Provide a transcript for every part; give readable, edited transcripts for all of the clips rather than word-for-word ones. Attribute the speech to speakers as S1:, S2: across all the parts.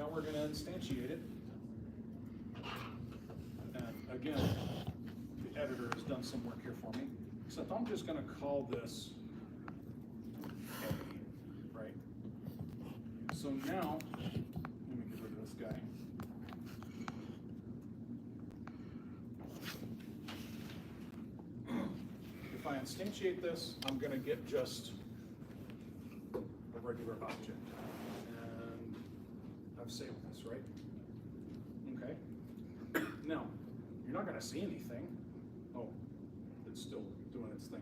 S1: Now we're going to instantiate it. And again, the editor has done some work here for me. Except I'm just going to call this A, right? So now, let me get rid of this guy. If I instantiate this, I'm going to get just a regular object. And I've saved this, right? Okay. Now, you're not going to see anything. Oh, it's still doing its thing.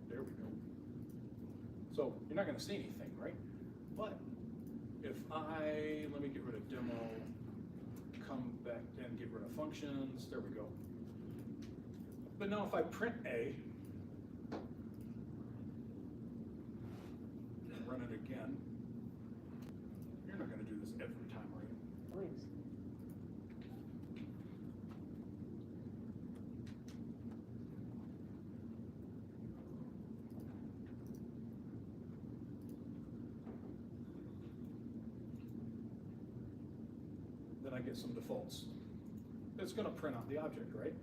S1: There we go. So you're not going to see anything, right? But if let me get rid of demo, come back and get rid of functions, there we go. But now if I print A, and run it again, you're not going to do this every time, are you?
S2: Please.
S1: Then I get some defaults. It's going to print out the object, right?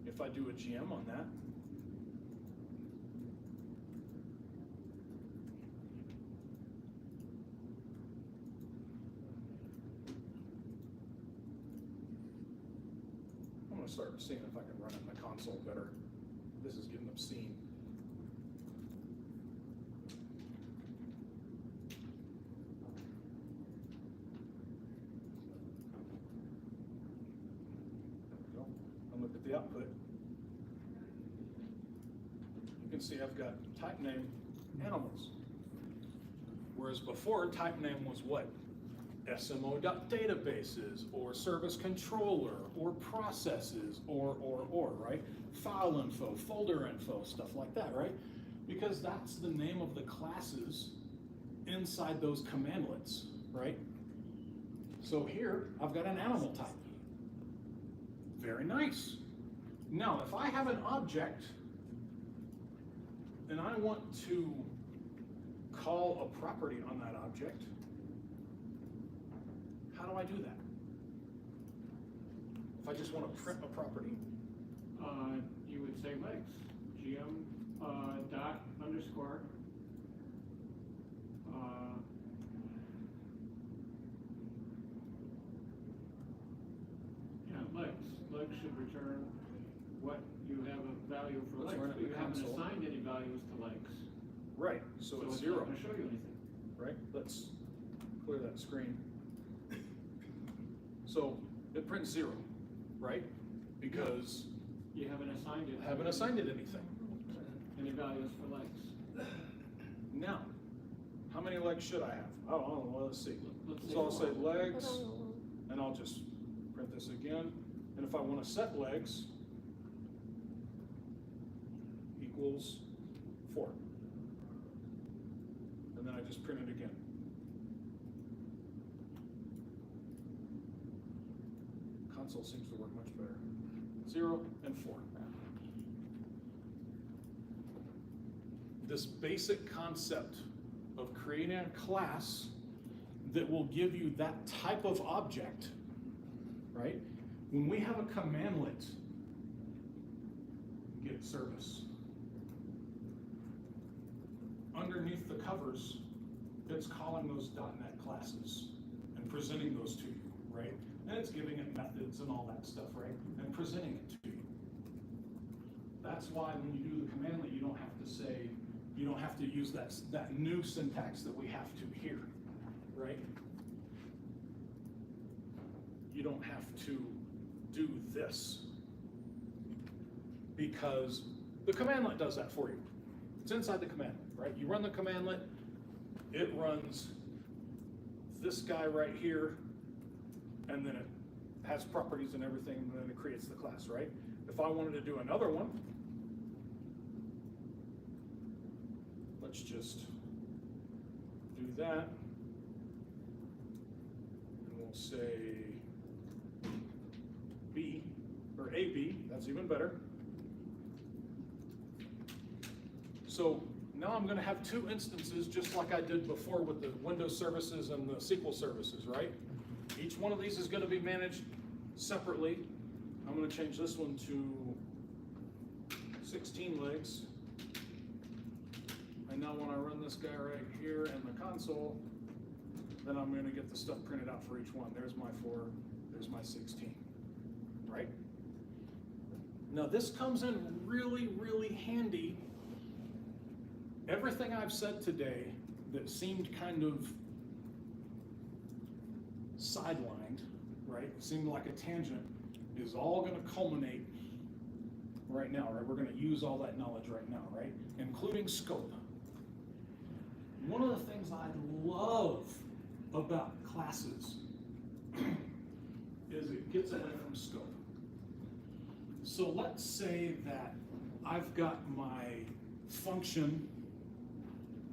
S1: If I do a GM on that, I'm going to start seeing if I can run it in the console better. This is getting obscene. Look at the output. You can see I've got type name animals. Whereas before, type name was what? SMO.databases, or service controller, or processes, or, right? File info, folder info, stuff like that, right? Because that's the name of the classes inside those commandlets, right? So here, I've got an animal type. Very nice. Now, if I have an object and I want to call a property on that object, how do I do that? If I just want to print a property?
S3: You would say legs. GM dot underscore. Legs. Legs should return what you have a value for
S1: Let's
S3: legs,
S1: run it
S3: but
S1: in
S3: you
S1: the
S3: haven't
S1: console.
S3: assigned any values to legs.
S1: Right, so it's
S3: it's
S1: zero.
S3: not going to show you anything.
S1: Right, let's clear that screen. So it prints zero, right? Because
S3: You haven't assigned it.
S1: I haven't assigned it anything.
S3: Any values for legs.
S1: Now, how many legs should I have? Oh, I don't know, well, let's see.
S3: Let's
S1: So I'll say
S3: one.
S1: legs, and I'll just print this again. And if I want to set legs, equals 4. And then I just print it again. Console seems to work much better. 0 and 4. This basic concept of creating a class that will give you that type of object, right? When we have a commandlet, get service. Underneath the covers, it's calling those .NET classes and presenting those to you, right? And it's giving it methods and all that stuff, right? And presenting it to you. That's why when you do the commandlet, you don't have to say, you don't have to use that new syntax that we have to here, right? You don't have to do this because the commandlet does that for you. It's inside the commandlet, right? You run the commandlet, it runs this guy right here, and then it has properties and everything, and then it creates the class, right? If I wanted to do another one, let's just do that. And we'll say B, or AB, that's That's even better. So now I'm gonna have two instances just like I did before with the Windows services and the SQL services, right? Each one of these is gonna be managed separately. I'm gonna change this one to 16 legs. And now when I run this guy right here in the console, then I'm gonna get the stuff printed out for each one. There's my 4, there's my 16, right? Now this comes in really, really handy. Everything I've said today that seemed kind of sidelined, right? Seemed like a tangent, is all gonna culminate right now, right? We're gonna use all that knowledge right now, right? Including scope. One of the things I love about classes is it gets away from scope. So let's say that I've got my function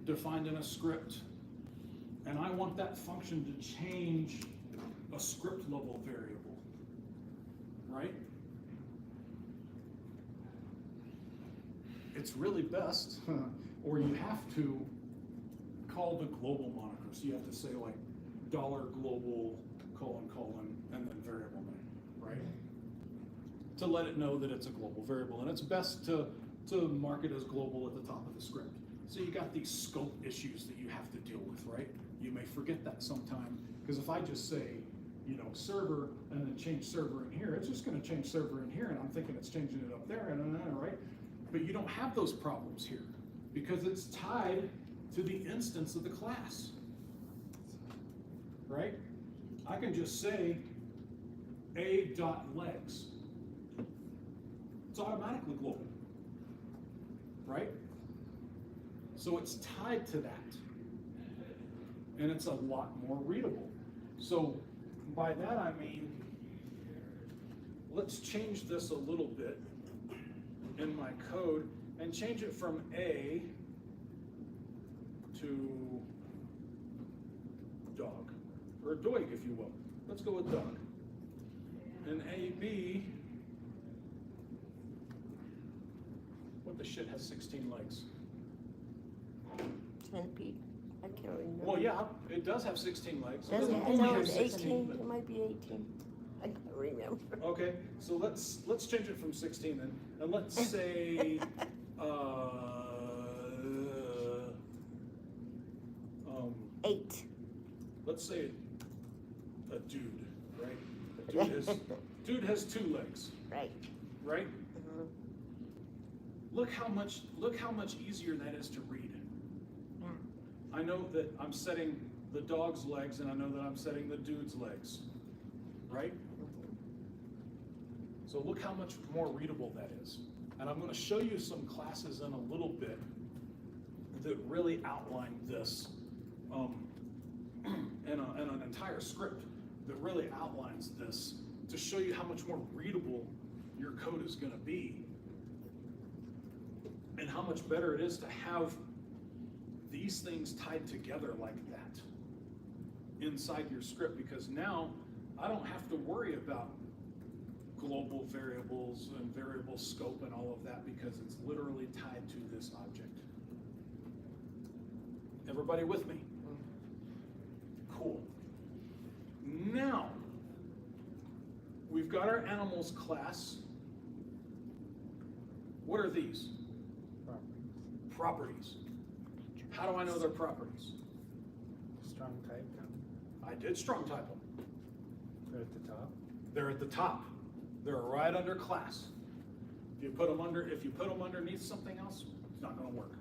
S1: defined in a script, and I want that function to change a script level variable, right? It's really best, or you have to call the global moniker. So you have to say like $global : and then variable name, right? To let it know that it's a global variable, and it's best to mark it as global at the top of the script. So you got these scope issues that you have to deal with, right? You may forget that sometime, because if I just say, you know, server and then change server in here, it's just going to change server in here, and I'm thinking it's changing it up there, right? But you don't have those problems here because it's tied to the instance of the class, right? I can just say a.legs. It's automatically global, right? So it's tied to that, and it's a lot more readable. So by that I mean, let's change this a little bit in my code and change it from A to dog, or doig if you will. Let's go with dog. And AB, what the shit has 16 legs?
S2: Centipede. I can't remember.
S1: Well, yeah, it does have 16 legs. It
S2: Doesn't
S1: doesn't
S2: it?
S1: only
S2: No,
S1: have
S2: it's
S1: 16,
S2: 18.
S1: but-
S2: It might be 18. I can't remember.
S1: Okay, so let's change it from 16 then, and let's say um,
S2: 8.
S1: let's say a dude, right? Dude has 2 legs,
S2: Right.
S1: right?
S2: Mhm.
S1: Look how much easier that is to read.
S2: Yeah.
S1: I know that I'm setting the dog's legs, and I know that I'm setting the dude's legs, right? So look how much more readable that is. And I'm going to show you some classes in a little bit that really outline this in an entire script that really outlines this to show you how much more readable your code is going to be and how much better it is to have these things tied together like that inside your script, because now I don't have to worry about global variables and variable scope and all of that, because it's literally tied to this object. Everybody with me? Cool. Now, we've got our animals class. What are these? Properties. How do I know they're properties?
S4: Strong type,
S1: I did strong type them.
S4: they're at the top.
S1: They're at the top. They're right under class. If you put them underneath something else, it's not going to work,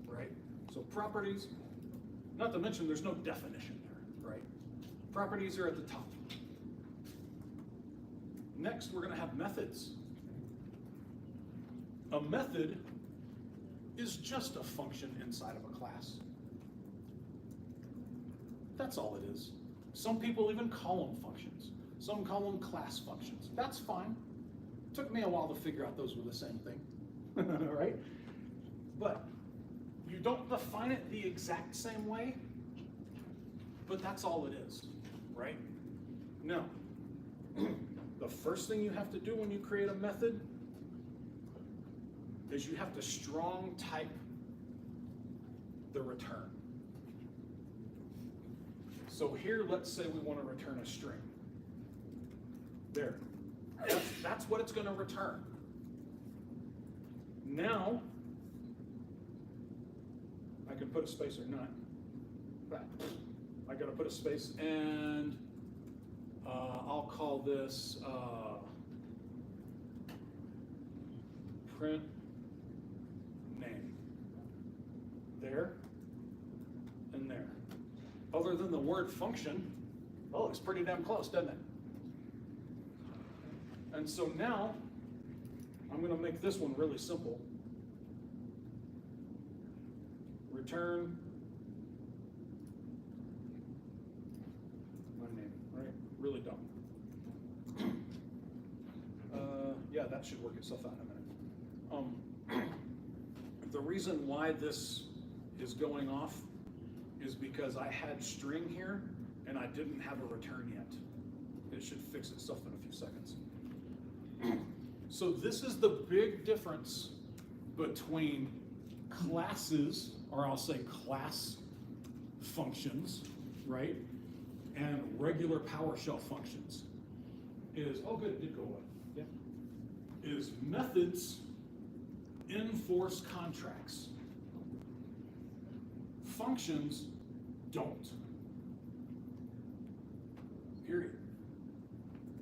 S1: right? So properties, not to mention there's no definition there, right? Properties are at the top. Next, we're going to have methods. A method is just a function inside of a class. That's all it is. Some people even call them functions. Some call them class functions. That's fine. Took me a while to figure out those were the same thing, right? But you don't define it the exact same way, but that's all it is, right? Now, the the first thing you have to do when you create a method is you have to strong type the return. So here, let's say we want to return a string. There. That's what it's going to return. Now, I can put a space or not. I got to put a space, and I'll call this print name. There and there. Other than the word function, oh, it's pretty damn close, doesn't it? And so now, I'm going to make this one really simple. Return my name, right? Really dumb. Yeah, that should work itself out in a minute. The reason why this is going off is because I had string here and I didn't have a return yet. It should fix itself in a few seconds. So this is the big difference between classes, or I'll say class functions, right? And regular PowerShell functions. Is, oh good, it did go away. Yeah. Is methods enforce contracts. Functions don't. Period.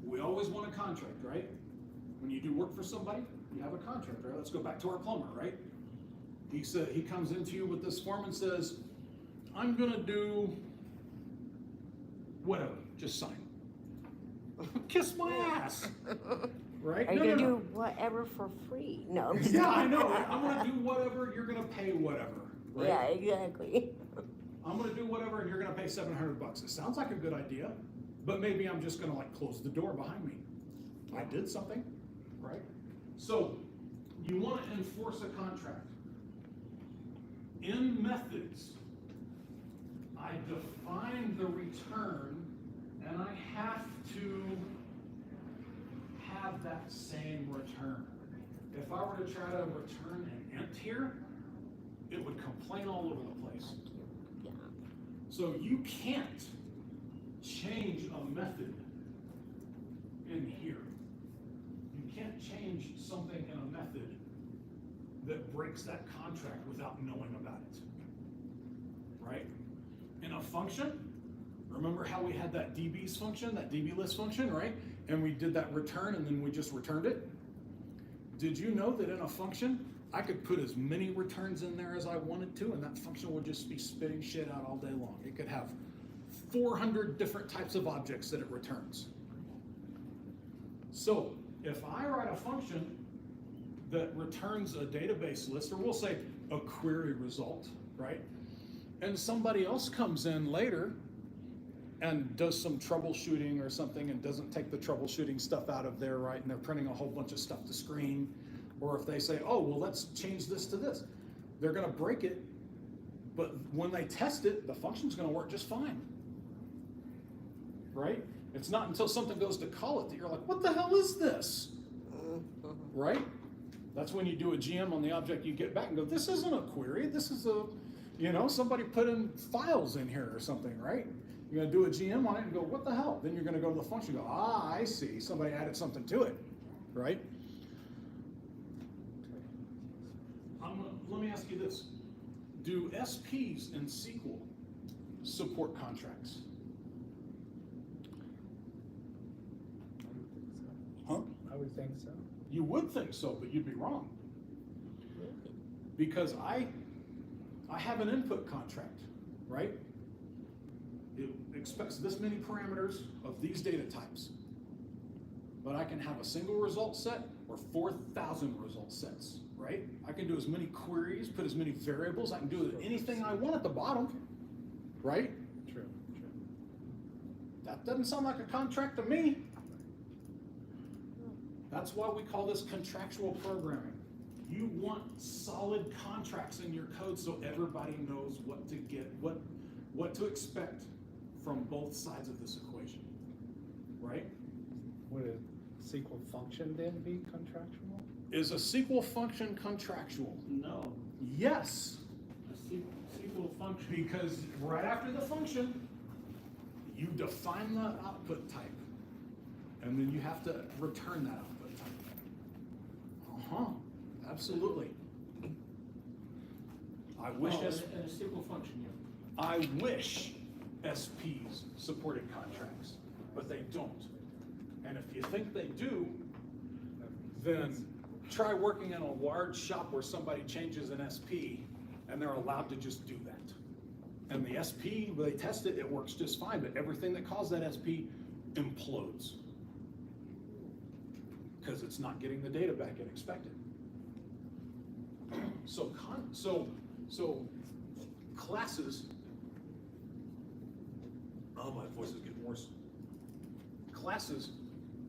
S1: We always want a contract, right? When you do work for somebody, you have a contract, right? Let's go back to our plumber, right? He comes into you with this form and says, I'm gonna do whatever, just sign. Kiss my ass, right?
S2: Are you gonna do whatever for free? No, I'm just
S1: Yeah, I know. I'm gonna do whatever, you're gonna pay whatever, right?
S2: Yeah, exactly.
S1: I'm gonna do whatever and you're gonna pay $700. It sounds like a good idea, but maybe I'm just gonna like close the door behind me. I did something, right? So you wanna enforce a contract. In methods, I define the return and I have to have that same return. If I were to try to return an int here, it would complain all over the place.
S2: Yeah.
S1: So you can't change a method in here. You can't change something in a method that breaks that contract without knowing about it, right? In a function, remember how we had that DB's function, that DB list function, right? And we did that return and then we just returned it. Did you know that in a function, I could put as many returns in there as I wanted to, and that function would just be spitting shit out all day long. It could have 400 different types of objects that it returns. So if I write a function that returns a database list, or we'll say a query result, right? And somebody else comes in later and does some troubleshooting or something and doesn't take the troubleshooting stuff out of there, right? And they're printing a whole bunch of stuff to screen. Or if they say, oh, well, let's change this to this. They're gonna break it, but when they test it, the function's gonna work just fine, right? It's not until something goes to call it that you're like, what the hell is this, right? That's when you do a GM on the object you get back and go, this isn't a query, this is a, somebody put in files in here or something, right? You're gonna do a GM on it and go, what the hell? Then you're gonna go to the function and go, I see, somebody added something to it, right? Let me ask you this. Do SPs in SQL support contracts? Huh?
S4: I would think so.
S1: You would think so, but you'd be wrong. Because I have an input contract, right? It expects this many parameters of these data types. But I can have a single result set or 4,000 result sets, right? I can do as many queries, put as many variables, I can do anything I want at the bottom, right?
S4: True.
S1: That doesn't sound like a contract to me. That's why we call this contractual programming. You want solid contracts in your code so everybody knows what to get, what to expect from both sides of this equation, right?
S4: Would a SQL function then be contractual?
S1: Is a SQL function contractual?
S3: No,
S1: Yes,
S3: a SQL function.
S1: because right after the function, you define the output type. And then you have to return that output type. Uh-huh, absolutely. I wish
S3: And a SQL function, yeah.
S1: I wish SPs supported contracts, but they don't. And if you think they do, then try working in a large shop where somebody changes an SP and they're allowed to just do that. And the SP, when they test it, it works just fine, but everything that caused that SP implodes. Because it's not getting the data back it expected. So classes, oh, my voice is getting worse. Classes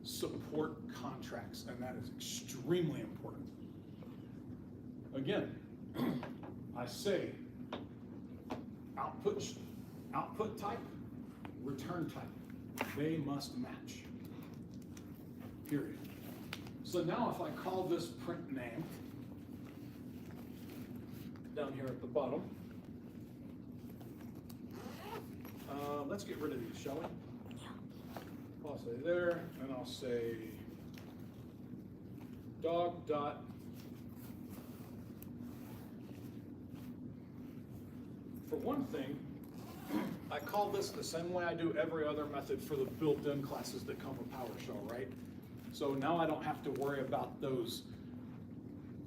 S1: support contracts, and that is extremely important. Again, I say output type, return type, they must match, period. So now if I call this print name down here at the bottom, let's get rid of these, shall we? I'll say there, and I'll say dog dot for one thing, I call this the same way I do every other method for the built-in classes that come with PowerShell, right? So now I don't have to worry about those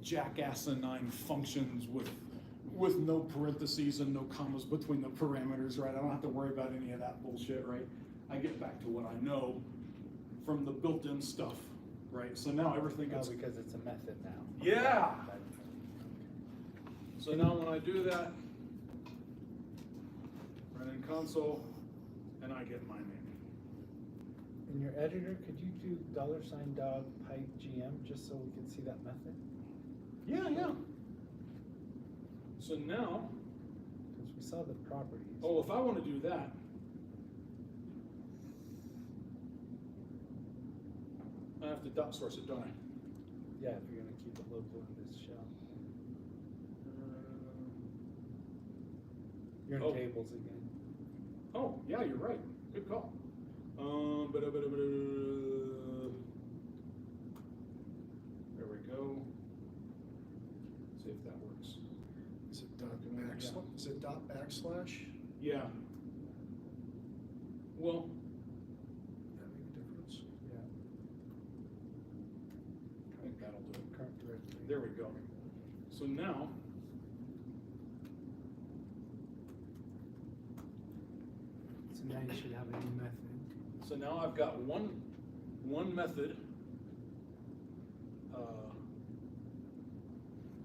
S1: jackasinine functions with no parentheses and no commas between the parameters, right? I don't have to worry about any of that bullshit, right? I get back to what I know from the built-in stuff, right? So now everything gets...
S4: Oh, because it's a method now.
S1: Yeah! So now when I do that, run in console, and I get my name.
S4: In your editor, could you do $dog pipe GM just so we can see that method?
S1: Yeah. So now,
S4: Because we saw the properties.
S1: oh, if I want to do that, I have to dot source it, don't I?
S4: Yeah, if you're gonna keep it local in this shell. You're in
S1: Oh.
S4: tables again.
S1: Oh, yeah, you're right. Good call. There we go. See if that works.
S5: Is it is it dot backslash?
S1: Yeah. Well,
S5: That make a difference?
S4: Yeah,
S1: I think that'll do it.
S4: current directory.
S1: There we go. So now,
S4: So now you should have a new method.
S1: so now I've got one method.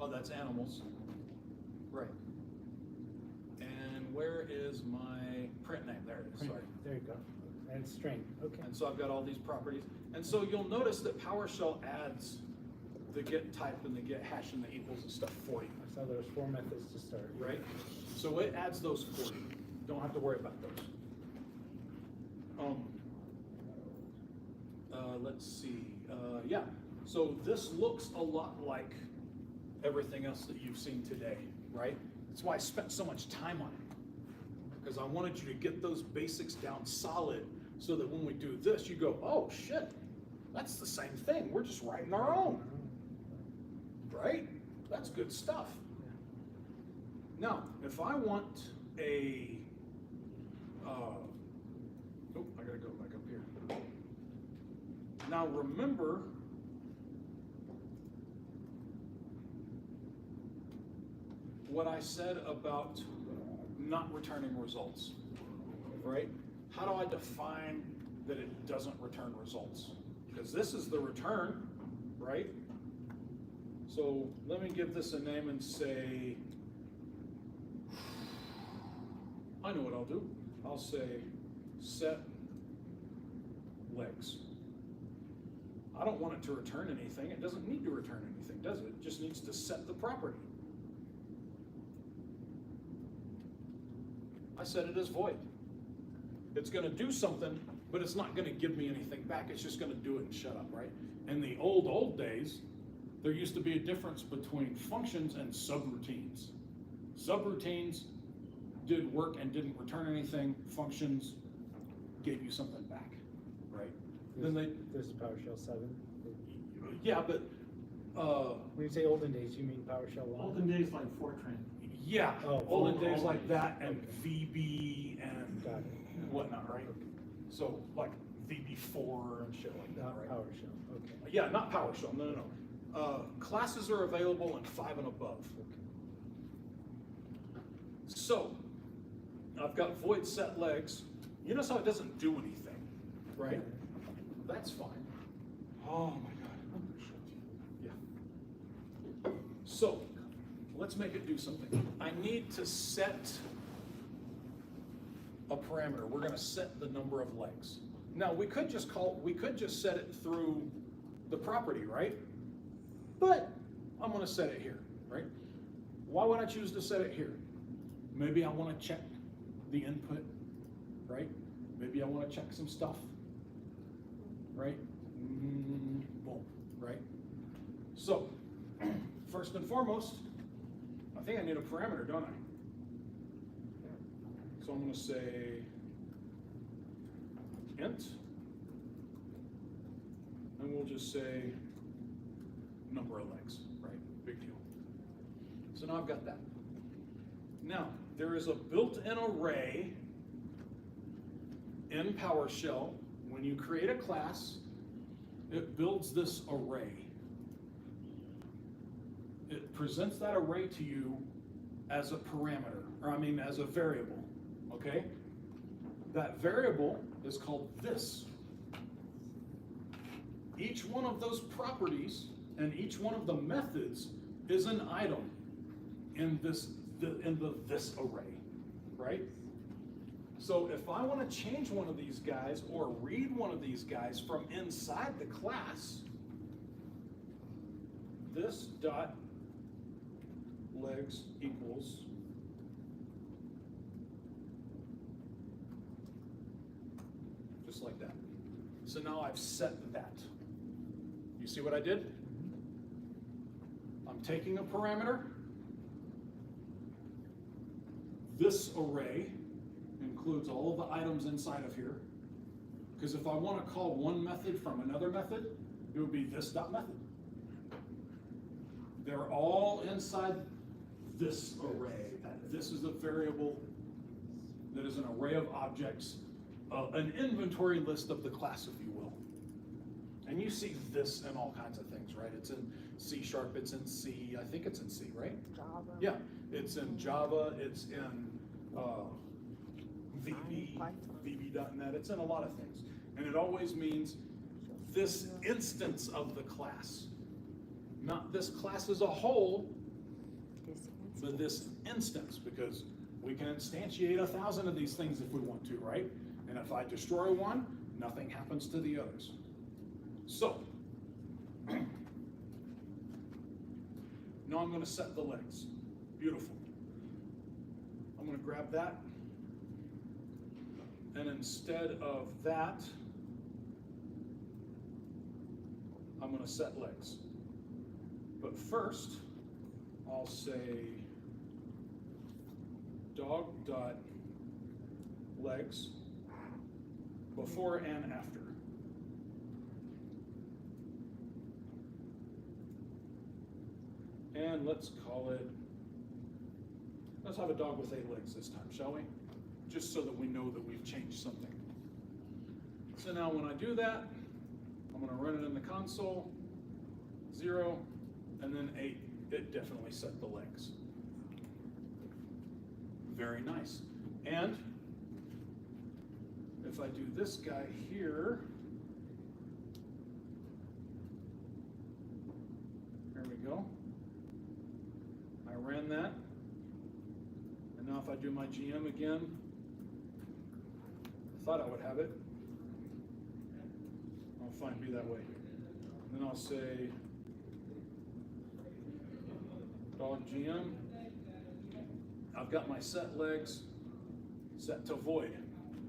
S1: Oh, that's animals. Right. And where is my print name? There it is, sorry.
S4: There you go. And string, okay.
S1: And so I've got all these properties. And so you'll notice that PowerShell adds the get type and the get hash and the equals and stuff for you,
S4: I saw there was 4 methods to start.
S1: right? So it adds those for you. Don't have to worry about those. Let's see, yeah. So this looks a lot like everything else that you've seen today, right? That's why I spent so much time on it. Because I wanted you to get those basics down solid so that when we do this, you go, oh shit, that's the same thing. We're just writing our own, right? That's good stuff. Now, if I want a, oh, I gotta go back up here. Now remember, what I said about not returning results, right? How do I define that it doesn't return results? Because this is the return, right? So let me give this a name and say, I know what I'll do. I'll say set legs. I don't want it to return anything. It doesn't need to return anything, does it? It just needs to set the property. I set it as void. It's going to do something, but it's not gonna give me anything back, it's just gonna do it and shut up, right? In the old days, there used to be a difference between functions and subroutines. Subroutines did work and didn't return anything, functions gave you something back, right? Then they,
S4: There's PowerShell 7.
S1: yeah, but,
S4: When you say olden days, you mean PowerShell 1?
S3: Olden days like Fortran.
S1: yeah,
S4: Oh,
S1: olden
S3: olden
S1: days like
S3: days.
S1: that and
S4: Okay.
S1: VB and
S4: Got it.
S1: whatnot, right? So like VB4 and shit like that,
S4: Not
S1: right?
S4: PowerShell, okay.
S1: Yeah, not PowerShell, no. Classes are available in 5 and above. So, I've got void set legs. You notice how it doesn't do anything, right? That's fine. Oh my God. Yeah. So, let's make it do something. I need to set a parameter. We're gonna set the number of legs. Now, we could just set it through the property, right? But I'm gonna set it here, right? Why would I choose to set it here? Maybe I wanna check the input, right? Maybe I wanna check some stuff, right? Boom, right? So, first and foremost, I think I need a parameter, don't I? So I'm gonna say int, and we'll just say number of legs, right? Big deal. So now I've got that. Now, there is a built-in array in PowerShell. When you create a class, it builds this array. It presents that array to you as a parameter, or I mean as a variable, okay? That variable is called this. Each one of those properties and each one of the methods is an item in this array, right? So if I want to change one of these guys or read one of these guys from inside the class, this dot legs equals just like that. So now I've set that. You see what I did? I'm taking a parameter. This array includes all of the items inside of here. Because if I want to call one method from another method, it would be this dot method. They're all inside this array. This is a variable that is an array of objects, an inventory list of the class, if you will. And you see this in all kinds of things, right? It's in C#, it's in C, I think it's in C, right?
S2: Java.
S1: Yeah, it's in Java, it's in VB,
S2: Python.
S1: VB.net, it's in a lot of things. And it always means this instance of the class. Not this class as a whole, but this instance, because we can instantiate 1,000 of these things if we want to, right? And if I destroy one, nothing happens to the others. So, now I'm gonna set the legs. Beautiful. I'm gonna grab that, and instead of that, I'm gonna set legs. But first, I'll say dog.legs before and after. And let's call it, let's have a dog with 8 legs this time, shall we? Just so that we know that we've changed something. So now when I do that, I'm gonna run it in the console, 0, and then 8, it definitely set the legs. Very nice. And if I do this guy here, there we go. I ran that. And now if I do my GM again, I thought I would have it. I'll fine, be that way. And then I'll say dog GM. I've got my set legs set to void.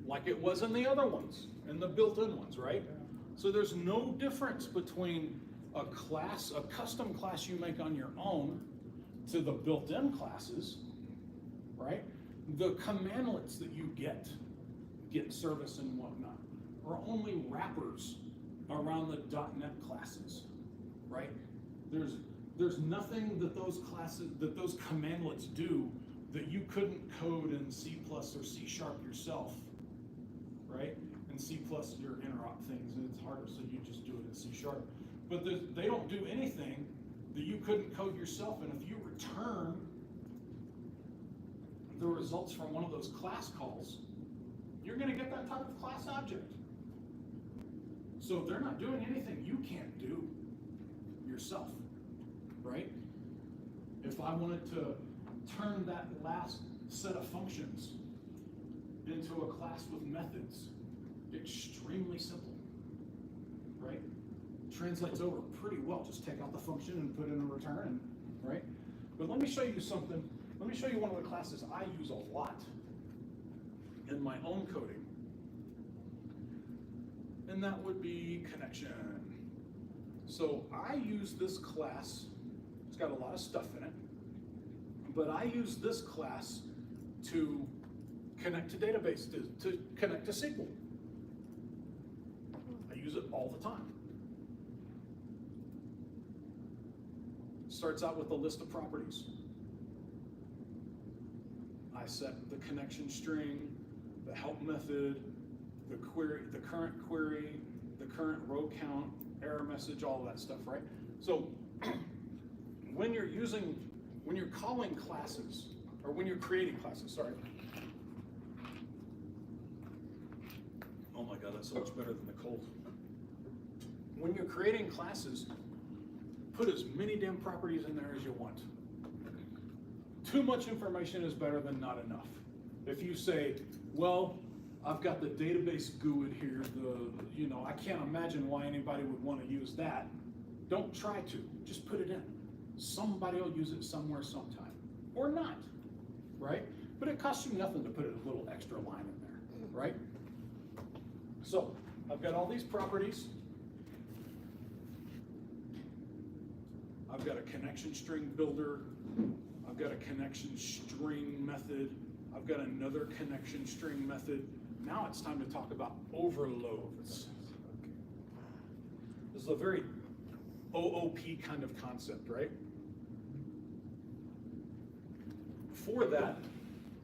S1: like it was in the other ones, in the built-in ones, right? So there's no difference between a class, a custom class you make on your own to the built-in classes, right? The commandlets that you get service and whatnot, are only wrappers around the .NET classes, right? There's nothing that those classes, that those commandlets do that you couldn't code in C+ or C# yourself, right? In C+, your interop things, and it's harder, so you just do it in C#. But they don't do anything that you couldn't code yourself, and if you return the results from one of those class calls, you're gonna get that type of class object. So they're not doing anything you can't do yourself, right? If I wanted to turn that last set of functions into a class with methods, extremely simple, right? Translates over pretty well. Just take out the function and put in a return, right? But let me show you something. Let me show you one of the classes I use a lot in my own coding. And that would be connection. So I use this class, it's got a lot of stuff in it, but I use this class to connect to database, to connect to SQL. I use it all the time. Starts out with a list of properties. I set the connection string, the help method, the query, the current row count, error message, all of that stuff, right? So when you're calling classes, or when you're creating classes, sorry. Oh my God, that's so much better than the cold. When you're creating classes, put as many damn properties in there as you want. Too much information is better than not enough. If you say, well, I've got the database GUID here, I can't imagine why anybody would want to use that. Don't try to, just put it in. Somebody will use it somewhere sometime, or not, right? But it costs you nothing to put a little extra line in there, right? So, I've got all these properties. I've got a connection string builder. I've got a connection string method. I've got another connection string method. Now it's time to talk about overloads. This is a very OOP kind of concept, right? For that,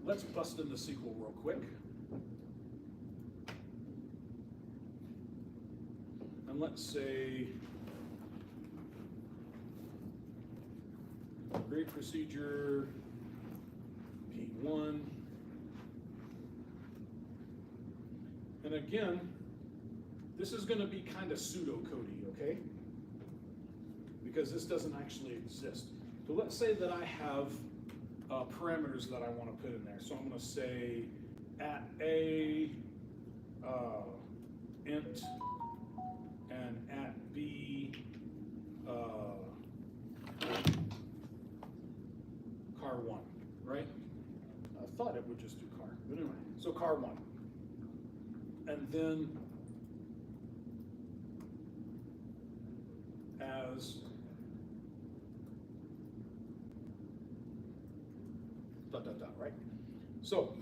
S1: let's bust into SQL real quick. And let's say create procedure P1. And again, this is going to be kind of pseudo-codey, okay? Because this doesn't actually exist. So let's say that I have parameters that I want to put in there. So I'm going to say at A, int, and at B, car1, right? I thought it would just do car, but anyway, so car1. And then as right? So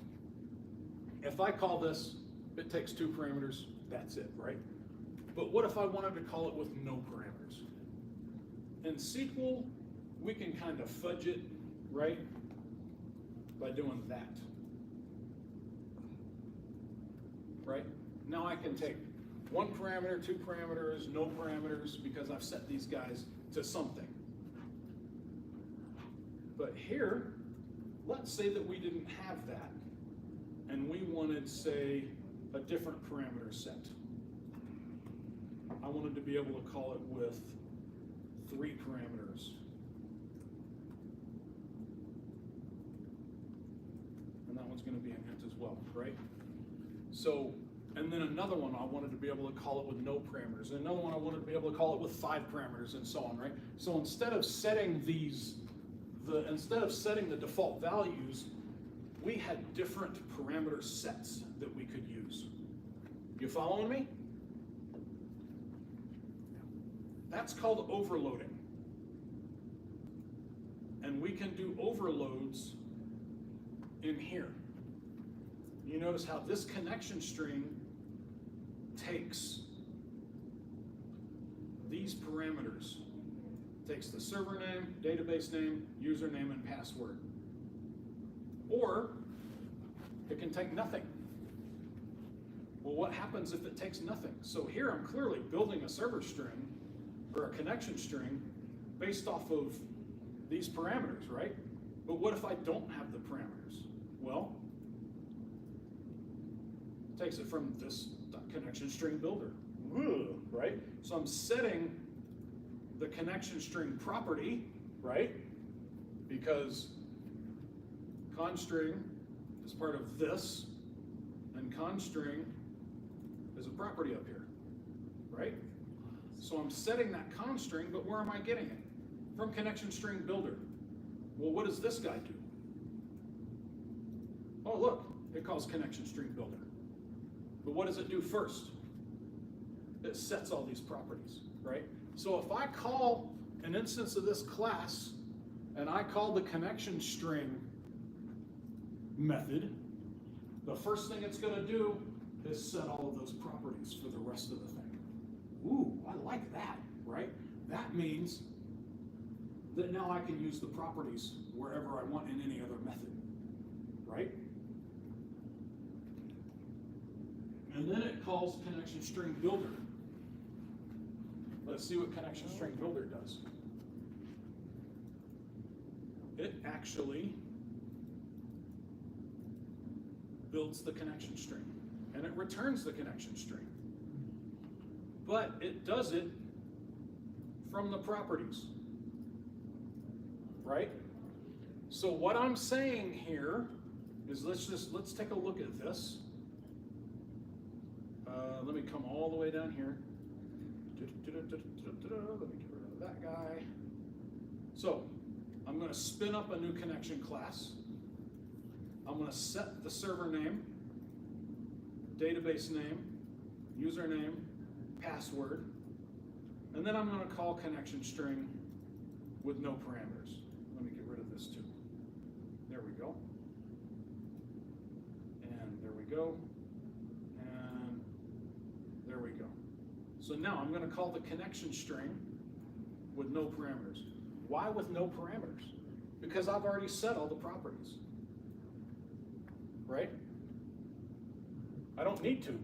S1: if I call this, it takes 2 parameters, that's it, right? But what if I wanted to call it with no parameters? In SQL, we can kind of fudge it, right? By doing that. Right? Now I can take 1 parameter, 2 parameters, no parameters, because I've set these guys to something. But here, let's say that we didn't have that, and we wanted, say, a different parameter set. I wanted to be able to call it with 3 parameters. And that one's going to be an int as well, right? So, and then another one I wanted to be able to call it with no parameters, and another one I wanted to be able to call it with 5 parameters, and so on, right? So instead of setting the default values, we had different parameter sets that we could use. You following me? That's called overloading. And we can do overloads in here. You notice how this connection string takes these parameters. Takes the server name, database name, username, and password. Or it can take nothing. Well, what happens if it takes nothing? So here I'm clearly building a server string or a connection string based off of these parameters, right? But what if I don't have the parameters? Well, it takes it from this connection string builder, right? So I'm setting the connection string property, right? Because constring is part of this, and constring is a property up here, right? So I'm setting that constring, but where am I getting it? From connection string builder. Well, what does this guy do? Oh, look, it calls connection string builder. But what does it do first? It sets all these properties, right? So if I call an instance of this class and I call the connection string method, the first thing it's going to do is set all of those properties for the rest of the thing. Ooh, I like that, right? That means that now I can use the properties wherever I want in any other method, right? And then it calls connection string builder. Let's see what connection string builder does. It actually builds the connection string and it returns the connection string. But it does it from the properties, right? So what I'm saying here is let's take a look at this. Let me come all the way down here. Let me get rid of that guy. So I'm going to spin up a new connection class. I'm going to set the server name, database name, username, password, and then I'm going to call connection string with no parameters. Let me get rid of this too. There we go. And there we go. And there we go. So now I'm going to call the connection string with no parameters. Why with no parameters? Because I've already set all the properties. Right? I don't need to.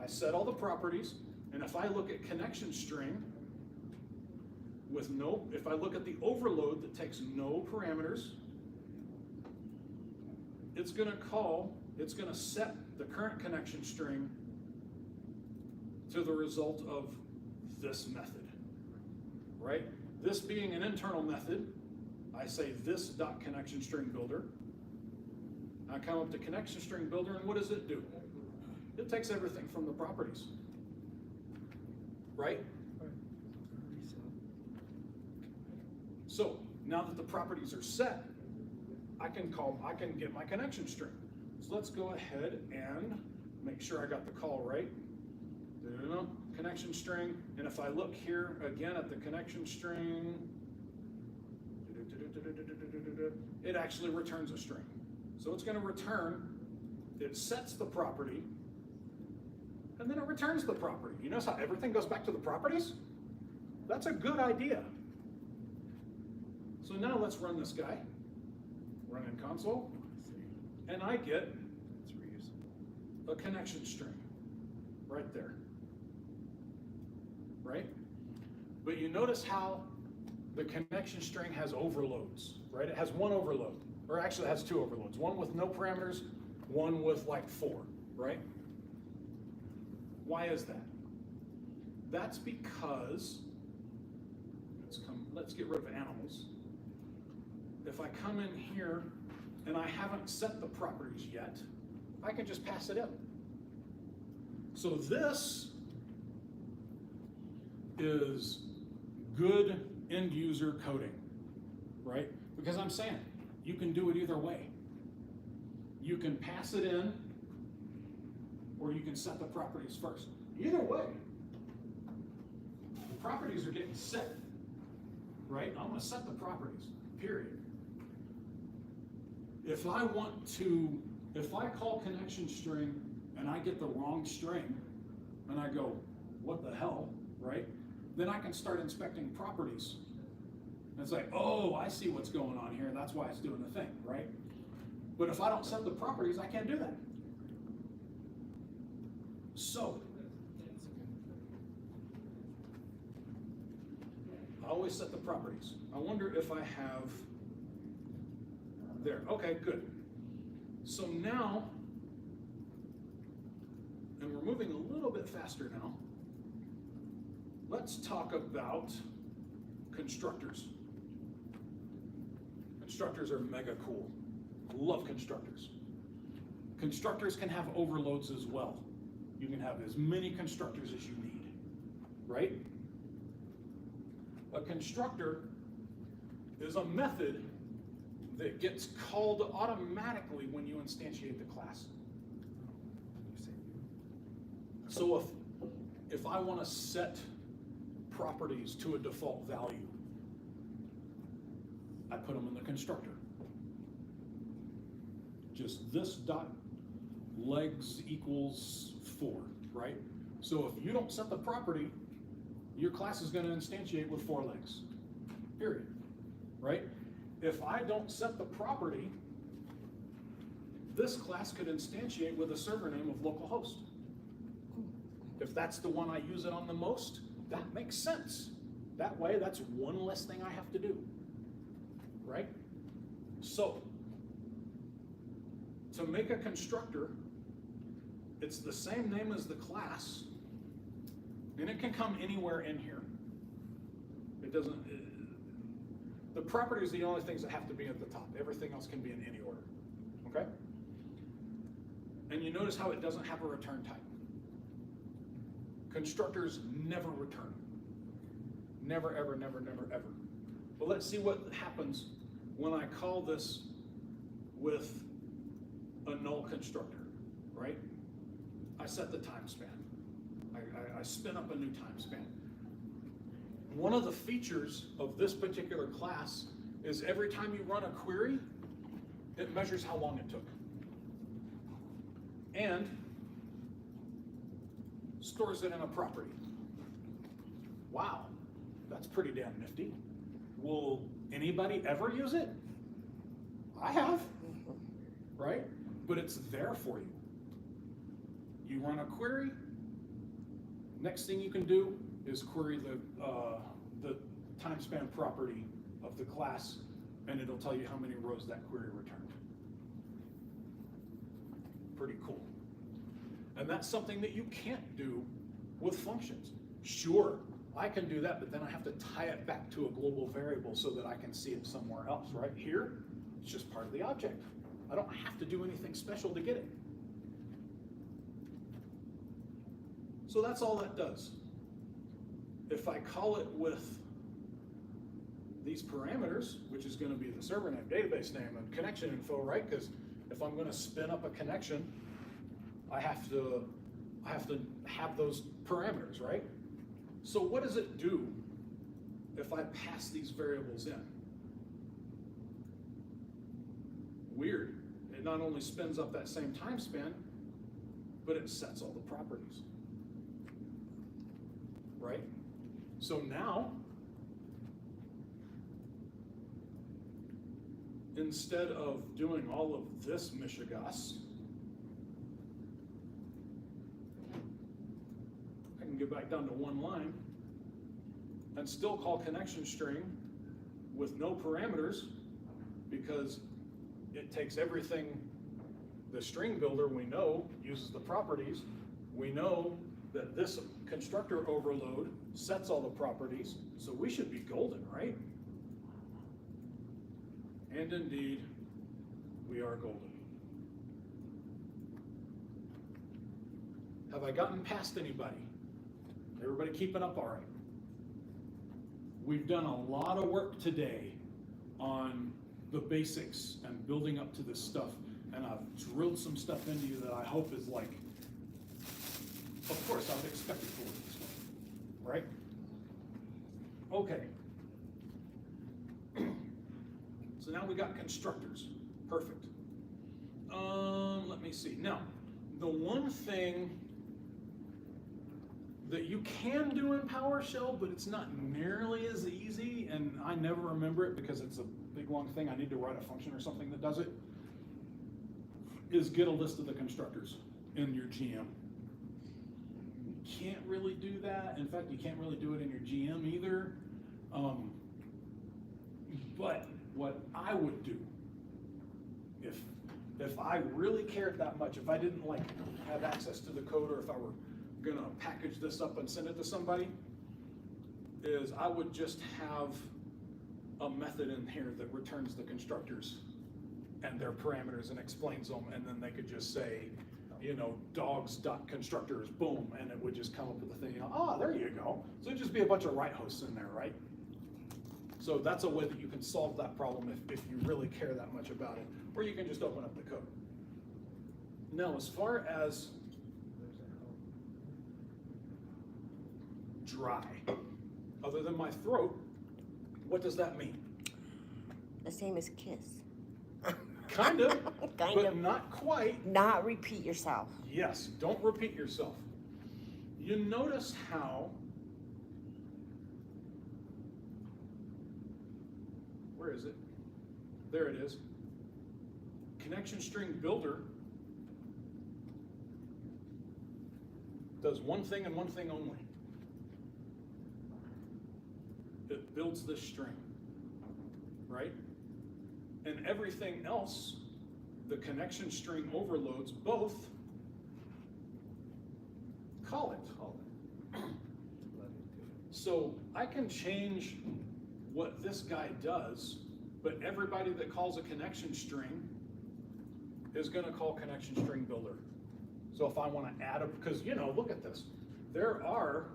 S1: I set all the properties, and if I look at connection string with no, if I look at the overload that takes no parameters, it's going to set the current connection string to the result of this method, right? This being an internal method, I say this dot connection string builder. I come up to connection string builder, and what does it do? It takes everything from the properties, right? So now that the properties are set, I can get my connection string. So let's go ahead and make sure I got the call right. Connection string, and if I look here again at the connection string, it actually returns a string. So it's going to return, it sets the property, and then it returns the property. You notice how everything goes back to the properties? That's a good idea. So now let's run this guy. Run in console, and I get a connection string right there. Right? But you notice how the connection string has overloads, right? It has one overload, or actually it has two overloads. One with no parameters, one with like 4, right? Why is that? That's because, let's get rid of animals. If I come in here and I haven't set the properties yet, I can just pass it in. So this is good end user coding, right? Because I'm saying you can do it either way. You can pass it in, or you can set the properties first. Either way, the properties are getting set, right? I'm gonna set the properties, period. If I call connection string and I get the wrong string, and I go, what the hell, right? Then I can start inspecting properties. And it's like, oh, I see what's going on here, that's why it's doing the thing, right? But if I don't set the properties, I can't do that. So, I always set the properties. I wonder if I have there. Okay, good. So now, and we're moving a little bit faster now, let's talk about constructors. Constructors are mega cool. Love constructors. Constructors can have overloads as well. You can have as many constructors as you need, right? A constructor is a method that gets called automatically when you instantiate the class. So if I want to set properties to a default value, I put them in the constructor. Just this dot legs equals 4, right? So if you don't set the property, your class is going to instantiate with 4 legs, period, right? If I don't set the property, this class could instantiate with a server name of localhost. If that's the one I use it on the most, that makes sense. That way, that's one less thing I have to do, right? So, to make a constructor, it's the same name as the class, and it can come anywhere in here. It doesn't, the properties are the only things that have to be at the top. Everything else can be in any order, okay? And you notice how it doesn't have a return type. Constructors never return. Never, ever, never, never, ever. But let's see what happens when I call this with a null constructor, right? I set the time span. I spin up a new time span. One of the features of this particular class is every time you run a query, it measures how long it took. And stores it in a property. Wow, that's pretty damn nifty. Will anybody ever use it? I have, right? But it's there for you. You run a query, next thing you can do is query the time span property of the class, and it'll tell you how many rows that query returned. Pretty cool. And that's something that you can't do with functions. Sure, I can do that, but then I have to tie it back to a global variable so that I can see it somewhere else, right? Here, it's just part of the object. I don't have to do anything special to get it. So that's all that does. If I call it with these parameters, which is going to be the server name, database name, and connection info, right? Because if I'm going to spin up a connection, I have to have those parameters, right? So what does it do if I pass these variables in? Weird. It not only spins up that same time span, but it sets all the properties. Right? So now, instead of doing all of this mishigas, I can get back down to one line and still call connection string with no parameters, because it takes everything. The string builder, we know, uses the properties. We know that this constructor overload sets all the properties, so we should be golden, right? And indeed, we are golden. Have I gotten past anybody? Everybody keeping up all right? We've done a lot of work today on the basics and building up to this stuff. and I've drilled some stuff into you that I hope is like, of course, I would expect it to work this way, right? Okay. So now we got constructors. Perfect. Let me see. Now, the one thing that you can do in PowerShell, but it's not nearly as easy, and I never remember it because it's a big long thing. I need to write a function or something that does it, is get a list of the constructors in your GM. You can't really do that. In fact, you can't really do it in your GM either. But what I would do, if I really cared that much, if I didn't like have access to the code, or if I were gonna package this up and send it to somebody, is I would just have a method in here that returns the constructors and their parameters and explains them, and then they could just say, you know, dogs.constructors, boom, and it would just come up with the thing, you know, oh, there you go. So it'd just be a bunch of write hosts in there, right? So that's a way that you can solve that problem if you really care that much about it, or you can just open up the code. Now, as far as dry, other than my throat, what does that mean?
S2: The same as kiss.
S1: Kind of,
S2: Kind
S1: but
S2: of.
S1: not quite.
S2: Not repeat yourself.
S1: Yes, don't repeat yourself. You notice how, where is it? There it is. Connection string builder does one thing and one thing only. It builds this string, right? And everything else, the connection string overloads both call it. So I can change what this guy does, but everybody that calls a connection string is gonna call connection string builder. So if I wanna add a, because you know, look at this. There are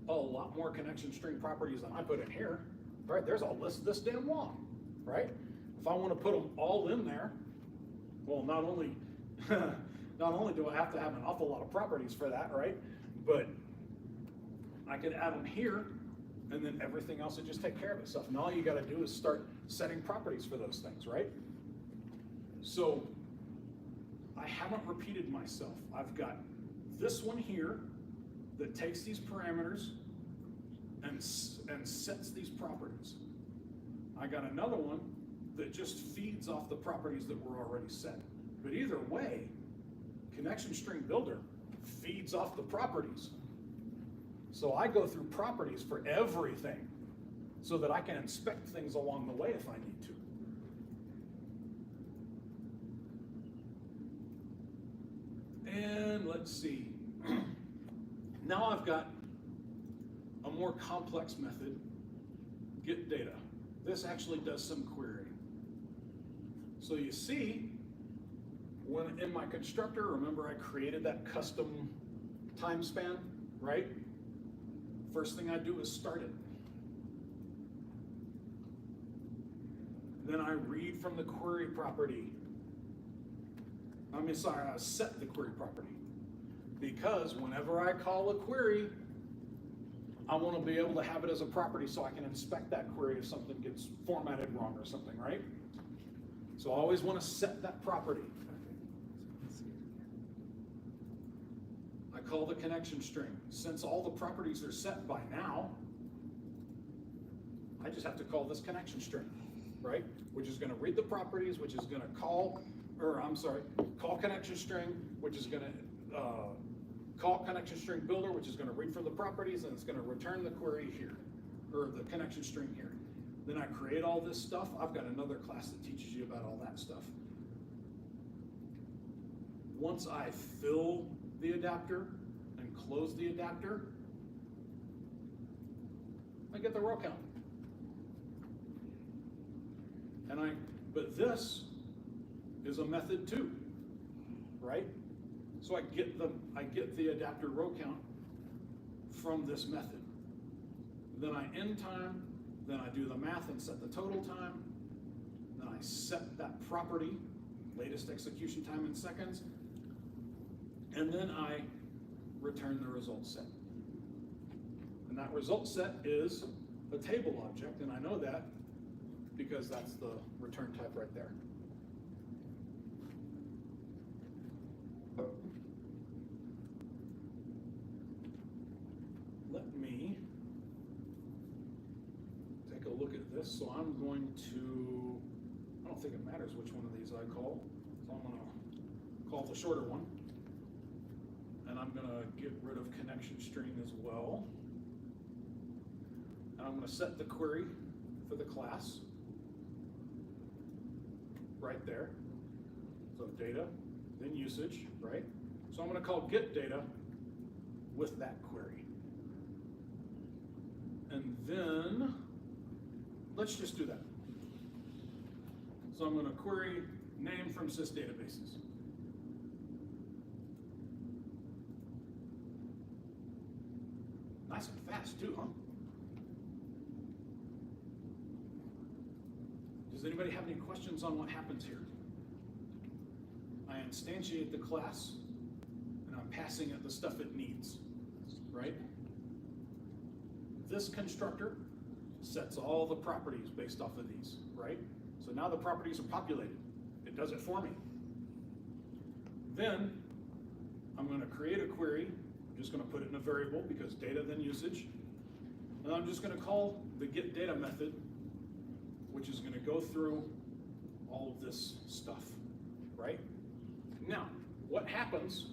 S1: a lot more connection string properties than I put in here, right? There's a list this damn long, right? If I wanna put them all in there, well, not only do I have to have an awful lot of properties for that, right? But I could add them here, and then everything else would just take care of itself. And all you gotta do is start setting properties for those things, right? So I haven't repeated myself. I've got this one here that takes these parameters and sets these properties. I got another one that just feeds off the properties that were already set. But either way, connection string builder feeds off the properties. So I go through properties for everything so that I can inspect things along the way if I need to. And let's see. Now I've got a more complex method, get data. This actually does some querying. So you see, when in my constructor, remember I created that custom time span, right? First thing I do is start it. Then I read from the query property. I set the query property. Because whenever I call a query, I want to be able to have it as a property so I can inspect that query if something gets formatted wrong or something, right? So I always want to set that property. I call the connection string. Since all the properties are set by now, I just have to call this connection string, right? Which is going to read the properties, which is going to call connection string, which is going to call connection string builder, which is going to read from the properties, and it's going to return the query here, or the connection string here. Then I create all this stuff. I've got another class that teaches you about all that stuff. Once I fill the adapter and close the adapter, I get the row count. But this is a method too, right? So I get the adapter row count from this method. Then I end time, then I do the math and set the total time, then I set that property latest execution time in seconds, and then I return the result set. And that result set is a table object, and I know that because that's the return type right there. Let me take a look at this. So I'm going to, I don't think it matters which one of these I call. So I'm going to call the shorter one. And I'm going to get rid of connection string as well. And I'm going to set the query for the class right there. So data, then usage, right? So I'm going to call get data with that query. And then let's just do that. So I'm going to query name from sys databases. Nice and fast too, huh? Does anybody have any questions on what happens here? I instantiate the class and I'm passing it the stuff it needs, right? This constructor sets all the properties based off of these, right? So now the properties are populated. It does it for me. Then I'm going to create a query. I'm just going to put it in a variable because data then usage. And I'm just going to call the get data method, which is going to go through all of this stuff, right? Now, what happens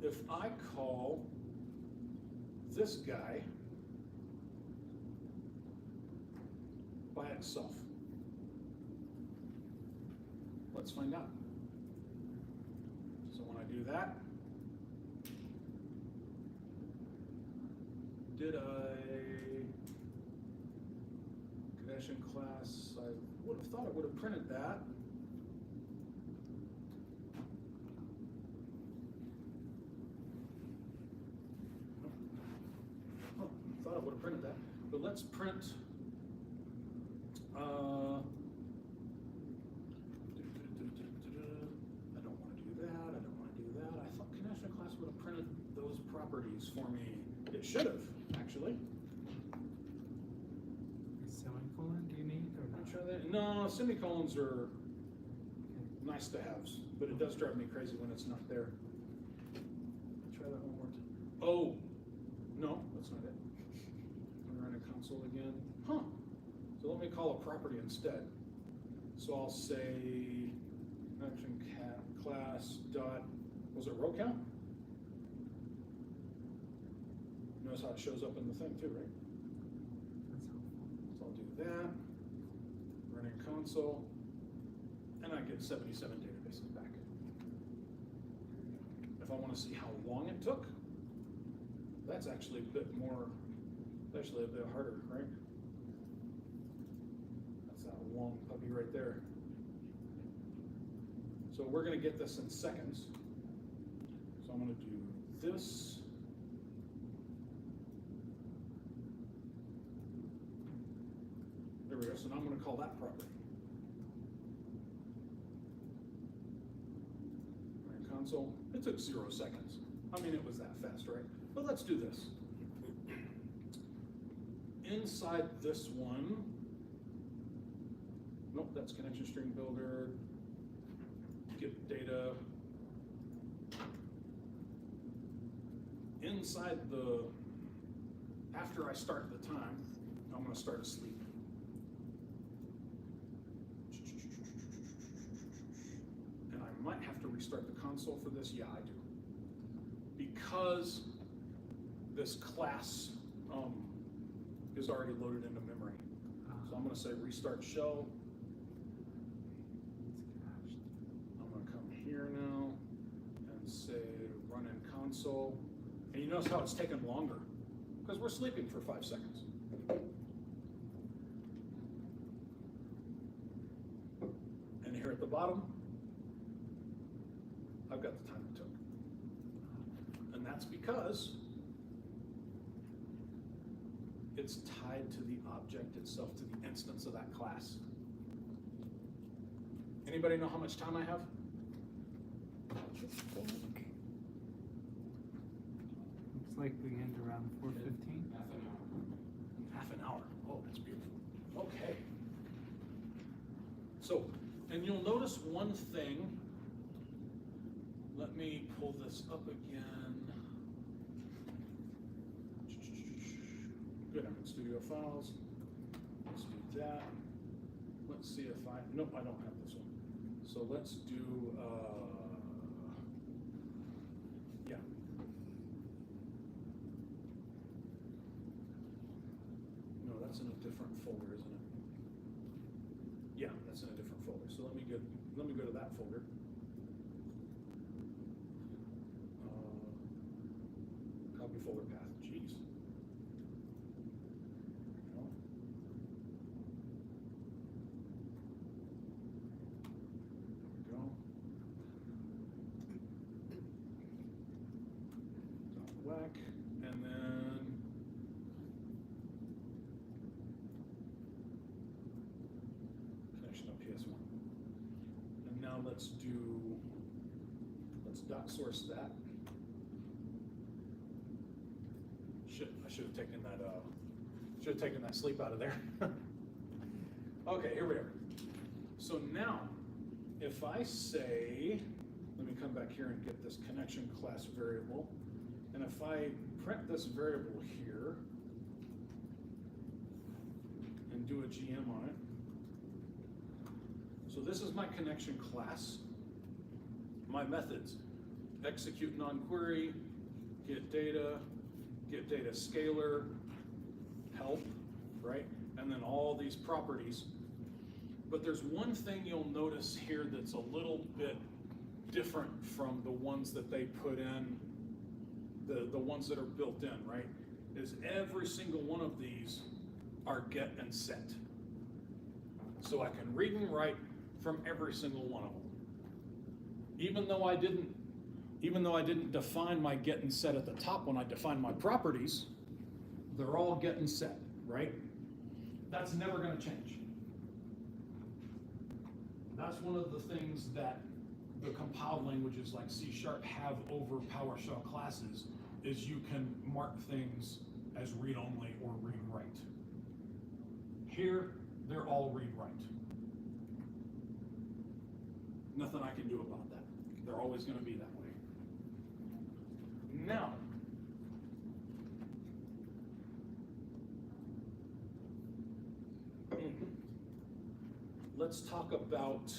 S1: if I call this guy by itself? Let's find out. So when I do that, did connection class, I would have thought it would have printed that. Thought it would have printed that, but let's print I don't want to do that, I don't want to do that. I thought connection class would have printed those properties for me. It should have, actually.
S4: Semicolon, do you need or
S1: I'm
S4: not?
S1: sure that, no, semicolons are nice to haves, but it does drive me crazy when it's not there. Try that one more time. Oh, no, that's not it. I'm running console again. Huh. So let me call a property instead. So I'll say connection class dot, was it row count? Notice how it shows up in the thing too, right?
S4: That's helpful.
S1: So I'll do that, running console, and I get 77 databases back. If I want to see how long it took, that's actually a bit more, actually a bit harder, right? That's that long puppy right there. So we're going to get this in seconds. So I'm going to do this. There we go. So now I'm going to call that property. Running console. It took 0 seconds. I mean, it was that fast, right? But let's do this. Inside this one, nope, that's connection string builder, get data. Inside the, after I start the time, I'm going to start a sleep. And I might have to restart the console for this. Yeah, I do. Because this class is already loaded into memory. So I'm going to say restart shell. I'm going to come here now and say run in console. And you notice how it's taken longer because we're sleeping for 5 seconds. And here at the bottom, I've got the time it took. And that's because it's tied to the object itself, to the instance of that class. Anybody know how much time I have?
S2: Just think.
S4: Looks like we end around 4:15.
S1: Half an hour. Oh, that's beautiful. Okay. So, and you'll notice one thing. Let me pull this up again. Good, I'm in Studio Files. Let's do that. Let's see if nope, I don't have this one. So let's do, yeah. No, that's in a different folder, isn't it? Yeah, that's in a different folder. So let me go to that folder. Copy folder path. Jeez. There we go. Whack, and then connection on PS1. And now let's dot source that. I should have taken that sleep out of there. Okay, here we are. So now, if I say, let me come back here and get this connection class variable, and if I print this variable here and do a GM on it, so this is my connection class. My methods: execute non-query, get data scalar, help, right? And then all these properties. But there's one thing you'll notice here that's a little bit different from the ones that they put in, the ones that are built in, right? Is every single one of these are get and set. So I can read and write from every single one of them. Even though I didn't define my get and set at the top when I defined my properties, they're all get and set, right? That's never going to change. That's one of the things that the compiled languages like C# have over PowerShell classes, is you can mark things as read-only or read-write. Here, they're all read-write. Nothing I can do about that. They're always going to be that way. Now, let's talk about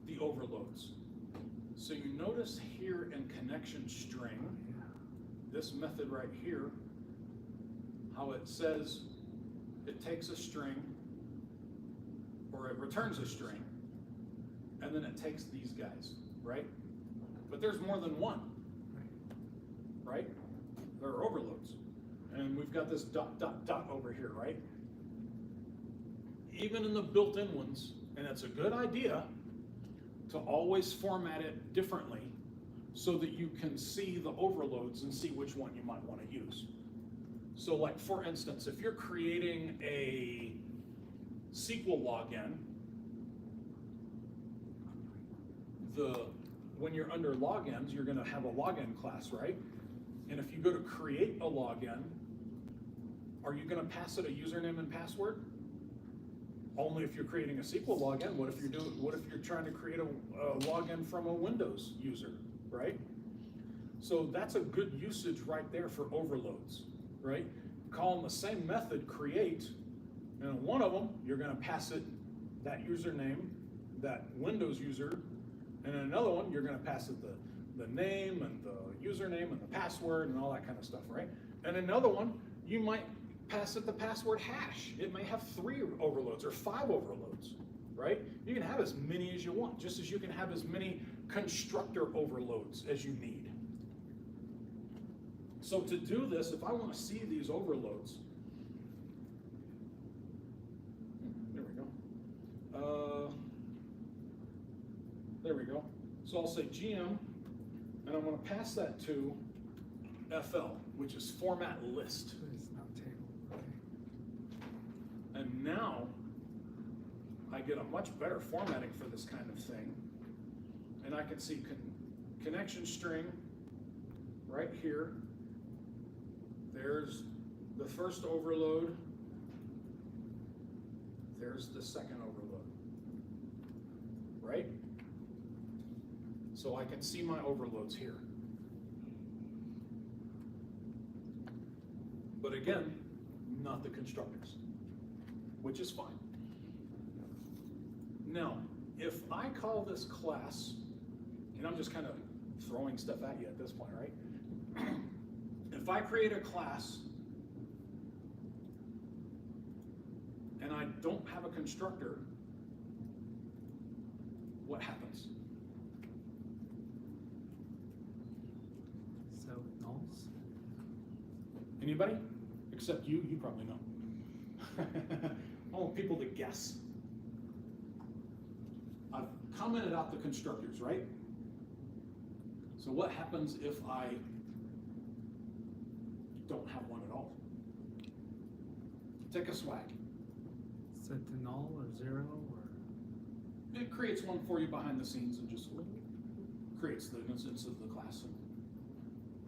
S1: the overloads. So you notice here in connection string, this method right here, how it says it takes a string, or it returns a string, and then it takes these guys, right? But there's more than one, right? There are overloads. And we've got this ... over here, right? Even in the built-in ones, and it's a good idea to always format it differently so that you can see the overloads and see which one you might want to use. So like, for instance, if you're creating a SQL login, when you're under logins, you're going to have a login class, right? And if you go to create a login, are you going to pass it a username and password? Only if you're creating a SQL login. What if you're trying to create a login from a Windows user, right? So that's a good usage right there for overloads, right? Calling the same method, create, and in one of them, you're going to pass it that username, that Windows user, and in another one, you're going to pass it the name and the username and the password and all that kind of stuff, right? And another one, you might pass it the password hash. It may have 3 overloads or 5 overloads, right? You can have as many as you want, just as you can have as many constructor overloads as you need. So to do this, if I want to see these overloads, there we go. There we go. So I'll say GM, and I'm going to pass that to FL, which is format list.
S4: It's not table. Okay.
S1: And now I get a much better formatting for this kind of thing. And I can see connection string right here. There's the first overload. There's the second overload, right? So I can see my overloads here. But again, not the constructors, which is fine. Now, if I call this class, and I'm just kind of throwing stuff at you at this point, right? If I create a class and I don't have a constructor, what happens?
S4: So nulls.
S1: Anybody? Except you probably know. I want people to guess. I've commented out the constructors, right? So what happens if I don't have one at all? Take a swag.
S4: Set to null or 0 or?
S1: It creates one for you behind the scenes and just creates the instance of the class. And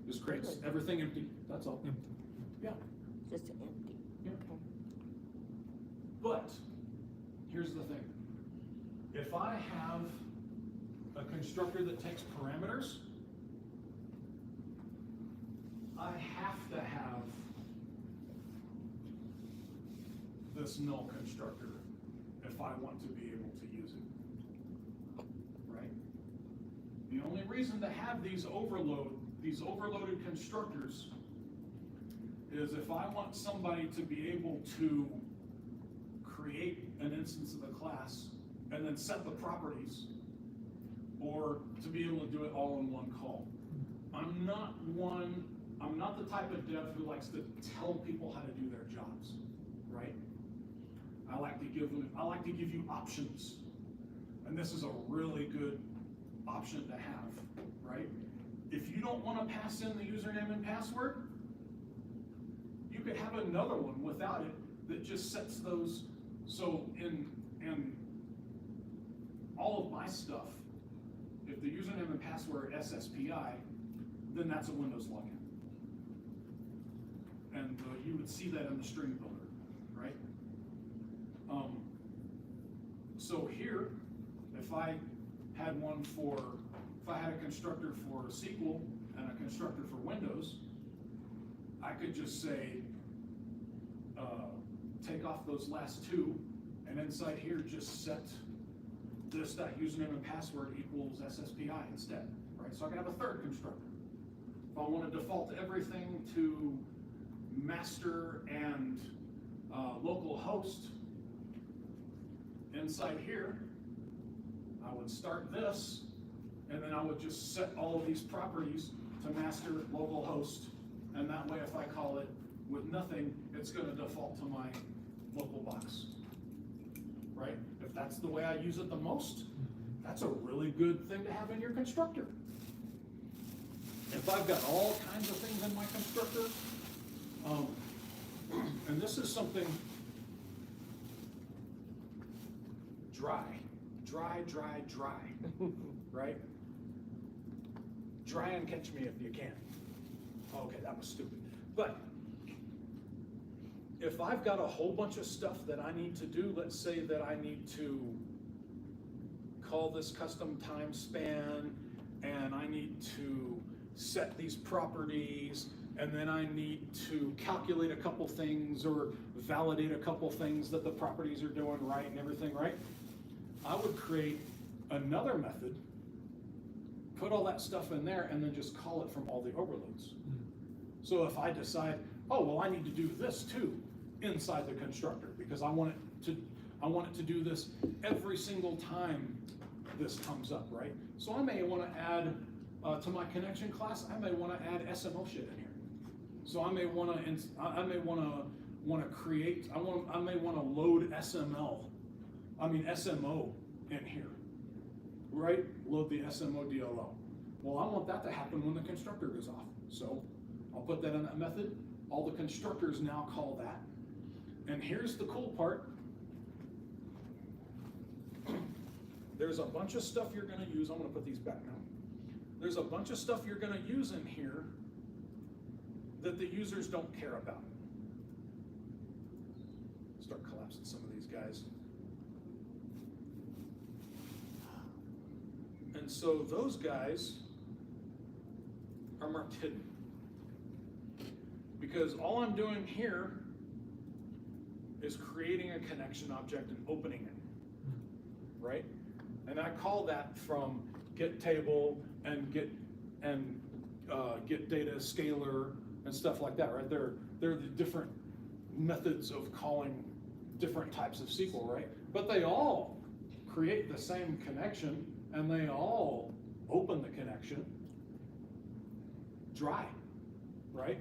S1: just creates everything empty, that's all.
S4: Empty.
S1: Yeah.
S2: Just empty.
S1: Yeah.
S2: Okay.
S1: But here's the thing. If I have a constructor that takes parameters, I have to have this null constructor if I want to be able to use it, right? The only reason to have these overloaded constructors is if I want somebody to be able to create an instance of the class and then set the properties, or to be able to do it all in one call. I'm not the type of dev who likes to tell people how to do their jobs, right? I like to give you options. And this is a really good option to have, right? If you don't want to pass in the username and password, you could have another one without it that just sets those. So in all of my stuff, if the username and password SSPI, then that's a Windows login. And you would see that in the string builder, right? So here, if I had a constructor for SQL and a constructor for Windows, I could just say, take off those last two, and inside here just set this.username and password equals SSPI instead, right? So I can have a third constructor. If I want to default everything to master and local host, inside here, I would start this, and then I would just set all of these properties to master, local host, and that way if I call it with nothing, it's going to default to my local box, right? If that's the way I use it the most, that's a really good thing to have in your constructor. If I've got all kinds of things in my constructor, and this is something dry, right? Try and catch me if you can. Okay, that was stupid. But if I've got a whole bunch of stuff that I need to do, let's say that I need to call this custom time span, and I need to set these properties, and then I need to calculate a couple things or validate a couple things that the properties are doing right and everything, right? I would create another method, put all that stuff in there, and then just call it from all the overloads. So if I decide, oh, well, I need to do this too inside the constructor because I want it to do this every single time this comes up, right? So I may want to add to my connection class, I may want to add SMO shit in here. So I may want to create, I may want to load SMO in here, right? Load the SMO DLO. Well, I want that to happen when the constructor goes off. So I'll put that in that method. All the constructors now call that. And here's the cool part. there's a bunch of stuff you're gonna use. I'm gonna put these back now. There's a bunch of stuff you're gonna use in here that the users don't care about. Start collapsing some of these guys. And so those guys are marked hidden. Because all I'm doing here is creating a connection object and opening it, right? And I call that from get table and get data scalar and stuff like that, right? They're the different methods of calling different types of SQL, right? But they all create the same connection and they all open the connection dry, right?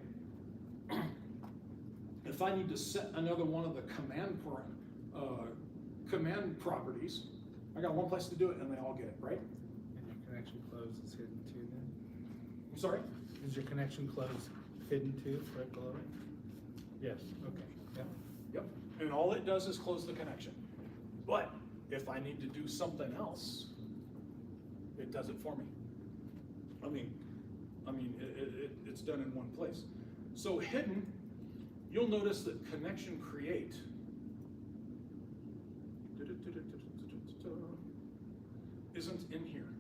S1: If I need to set another one of the command properties, I got one place to do it and they all get it, right?
S4: And your connection close is hidden too then?
S1: I'm sorry?
S4: Is your connection close hidden too, right below it? Yes, okay, yeah.
S1: Yep. And all it does is close the connection. But if I need to do something else, it does it for me. I mean, it's done in one place. So hidden, you'll notice that connection create isn't in here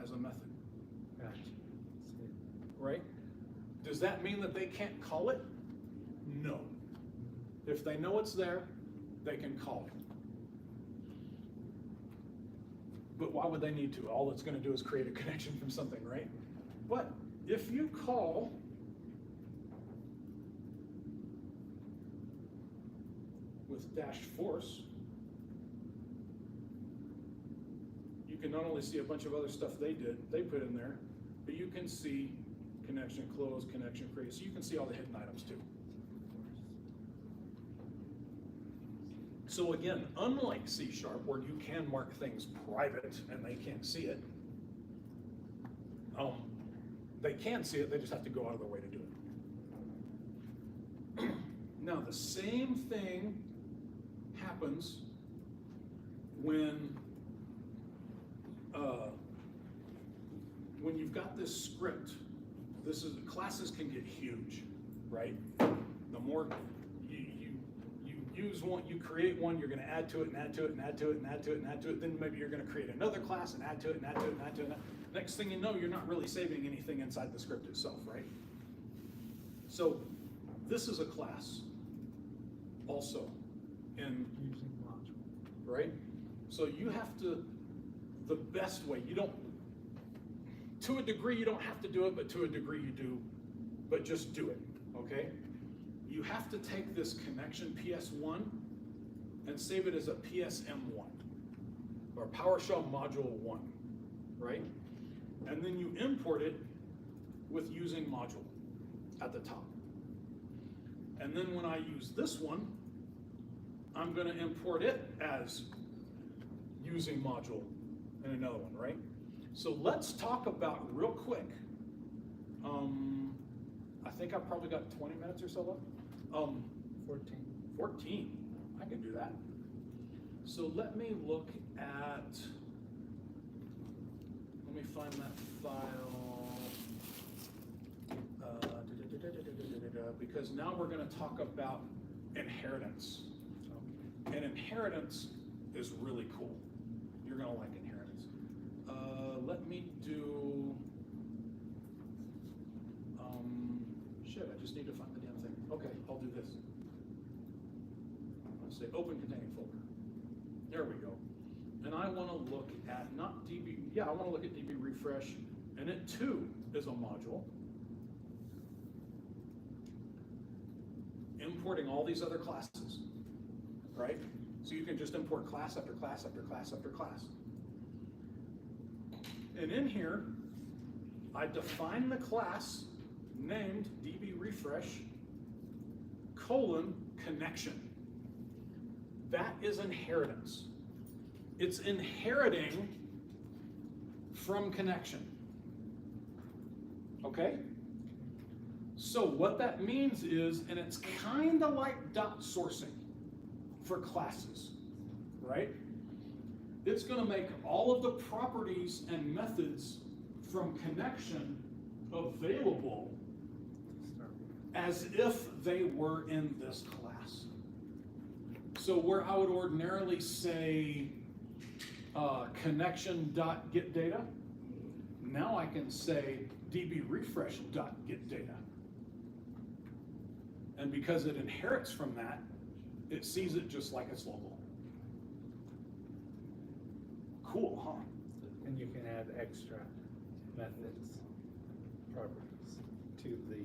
S1: as a method.
S4: Gotcha.
S1: Right? Does that mean that they can't call it? No. If they know it's there, they can call it. But why would they need to? All it's going to do is create a connection from something, right? But if you call with dash force, you can not only see a bunch of other stuff they put in there, but you can see connection close, connection create. So you can see all the hidden items too. So again, unlike C# where you can mark things private and they can't see it, they can see it, they just have to go out of their way to do it. Now the same thing happens when you've got this script. Classes can get huge, right? The more you use one, you create one, you're going to add to it and add to it and add to it and add to it and add to it. Then maybe you're going to create another class and add to it and add to it and add to it. Next thing you know, you're not really saving anything inside the script itself, right? So this is a class also in
S4: Using module.
S1: right? So you have to, the best way, to a degree you don't have to do it, but to a degree you do, but just do it, okay? You have to take this connection PS1 and save it as a PSM1, or PowerShell module 1, right? And then you import it with using module at the top. And then when I use this one, I'm going to import it as using module in another one, right? So let's talk about real quick. I think I've probably got 20 minutes or so left.
S4: 14.
S1: 14, I can do that. So let me look at, let me find that file. Because now we're going to talk about inheritance. And inheritance is really cool. You're going to like inheritance. Let me do, shit, I just need to find the damn thing. Okay, I'll do this. Let's say open containing folder. There we go. And I want to look at, not DB, yeah, I want to look at DB refresh, and it too is a module. Importing all these other classes, right? So you can just import class after class after class after class. And in here, I define the class named dbrefresh : connection. That is inheritance. It's inheriting from connection. Okay? So what that means is, and it's kind of like dot sourcing for classes, right? it's gonna make all of the properties and methods from connection available as if they were in this class. So where I would ordinarily say connection.getData, now I can say dbrefresh.getData. And because it inherits from that, it sees it just like it's local. Cool, huh?
S4: And you can add extra methods, properties to the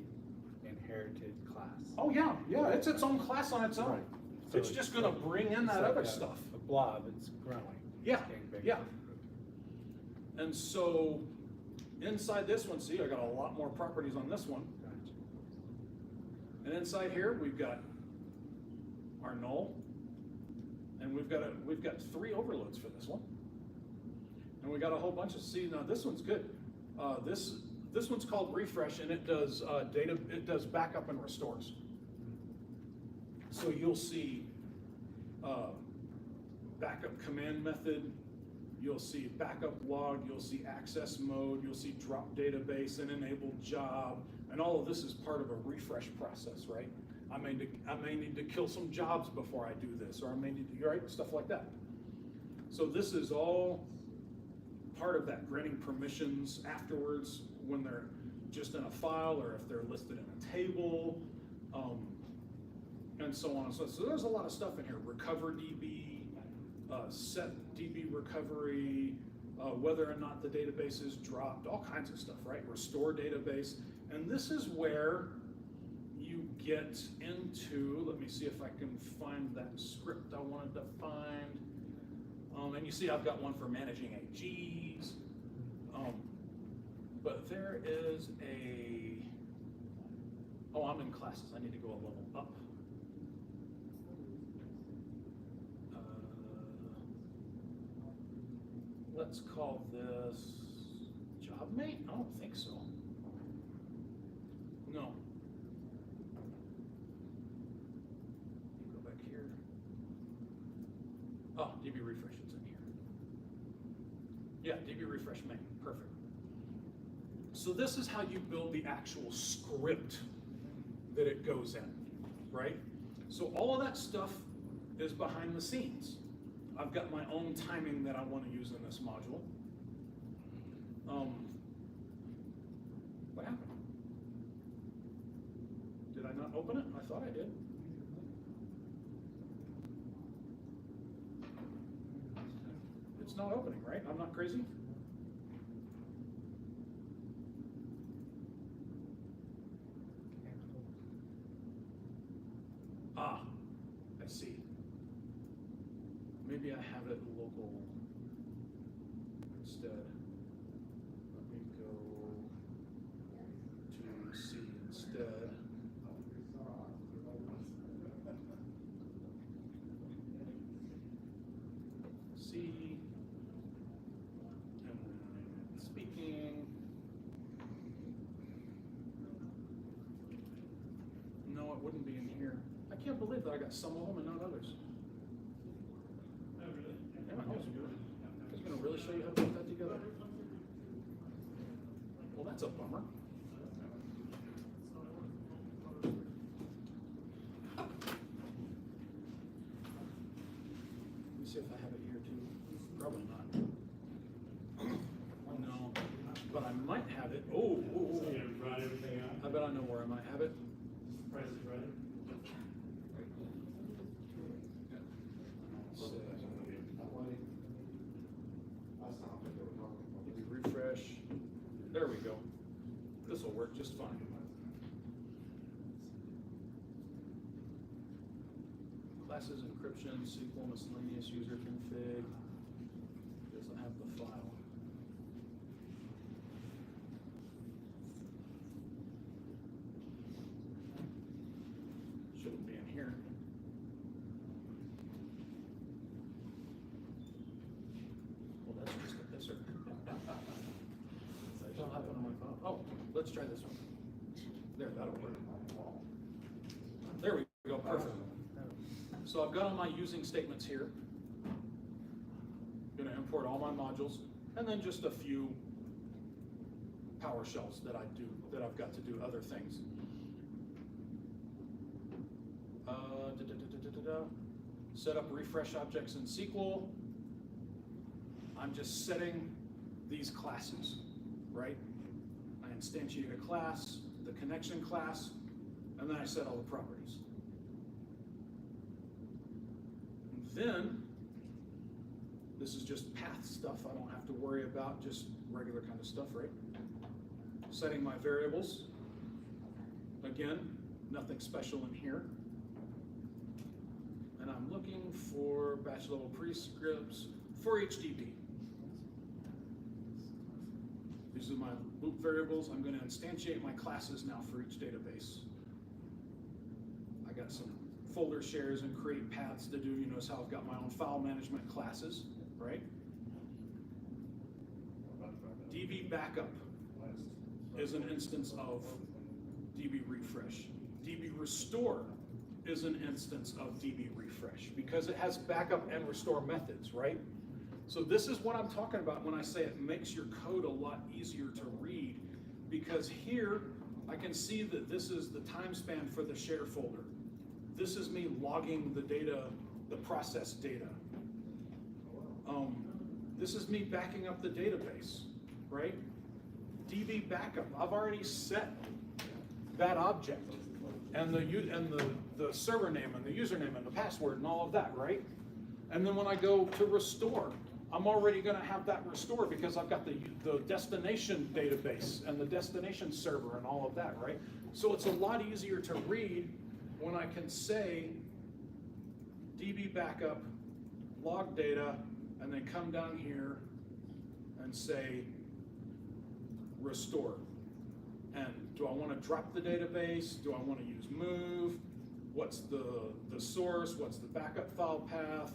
S4: inherited class.
S1: Oh yeah, yeah, it's its own class on its own.
S4: Right. So
S1: It's just gonna bring in that
S4: like
S1: other
S4: a-
S1: stuff.
S4: A blob, it's growing.
S1: Yeah,
S4: It's getting bigger.
S1: yeah. And so inside this one, see, I got a lot more properties on this one.
S4: Gotcha.
S1: And inside here, we've got our null, and we've got 3 overloads for this one. And we got a whole bunch of, see, now this one's good. This one's called refresh, and it does it does backup and restores. So you'll see backup command method, you'll see backup log, you'll see access mode, you'll see drop database and enable job, and all of this is part of a refresh process, right? I may need to kill some jobs before I do this, or I may need to, right, stuff like that. So this is all part of that granting permissions afterwards when they're just in a file or if they're listed in a table, and so on and so on. So there's a lot of stuff in here. Recover DB, set DB recovery, whether or not the database is dropped, all kinds of stuff, right? Restore database. And this is where you get into, let me see if I can find that script I wanted to find. And you see I've got one for managing AGs. But there is oh, I'm in classes. I need to go a level up. Let's call this job mate? I don't think so. No. Go back here. Oh, DB refresh is in here. Yeah, DB refresh main, perfect. So this is how you build the actual script that it goes in, right? So all of that stuff is behind the scenes. I've got my own timing that I want to use in this module. What happened? Did I not open it? I thought I did. It's not opening, right? I'm not crazy? Ah, I see. Maybe I have it local instead. Let me go to C instead. C, and speaking. No, it wouldn't be in here. I can't believe that I got some of them and not others. Yeah, I was gonna really show you how to put that together. Well, that's a bummer. Let me see if I have it here too. Probably not. No, but I might have it. Oh, I bet I know where I might have it. Refresh. There we go. This will work just fine. Classes, encryption, SQL, miscellaneous user config. Doesn't have the file. Shouldn't be in here. Well, that's just a pisser. What happened on my phone? Oh, let's try this one. There, that'll work. There we go, perfect. So I've got all my using statements here. Gonna import all my modules, and then just a few PowerShells that I've got to do other things. Set up refresh objects in SQL. I'm just setting these classes, right? I instantiate a class, the connection class, and then I set all the properties. And then, this is just path stuff I don't have to worry about, just regular kind of stuff, right? Setting my variables. Again, nothing special in here. And I'm looking for batch level prescripts for each DB. These are my loop variables. I'm going to instantiate my classes now for each database. I got some folder shares and create paths to do. You notice how I've got my own file management classes, right? DB backup is an instance of DB refresh. DB restore is an instance of DB refresh because it has backup and restore methods, right? So this is what I'm talking about when I say it makes your code a lot easier to read, because here I can see that this is the time span for the share folder. This is me logging the data, the process data. This is me backing up the database, right? DB backup, I've already set that object and the server name and the username and the password and all of that, right? And then when I go to restore, I'm already going to have that restore because I've got the destination database and the destination server and all of that, right? So it's a lot easier to read when I can say DB backup, log data, and then come down here and say restore. And do I want to drop the database? Do I want to use move? What's the source? What's the backup file path?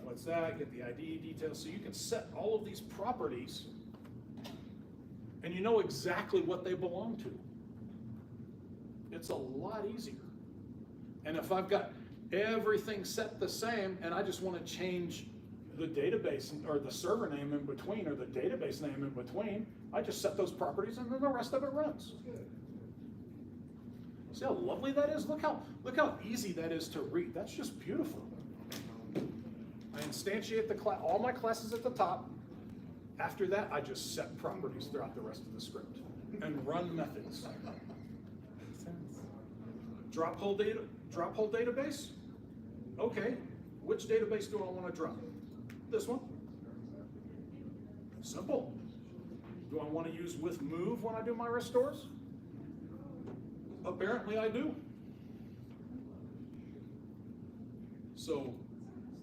S1: What's that? Get the ID details. So you can set all of these properties and you know exactly what they belong to. It's a lot easier. And if I've got everything set the same and I just want to change the database or the server name in between or the database name in between, I just set those properties and then the rest of it runs. See how lovely that is? Look how easy that is to read. That's just beautiful. I instantiate all my classes at the top. After that, I just set properties throughout the rest of the script and run methods. Drop whole database? Okay, which database do I want to drop? This one. Simple. Do I want to use with move when I do my restores? Apparently I do. So,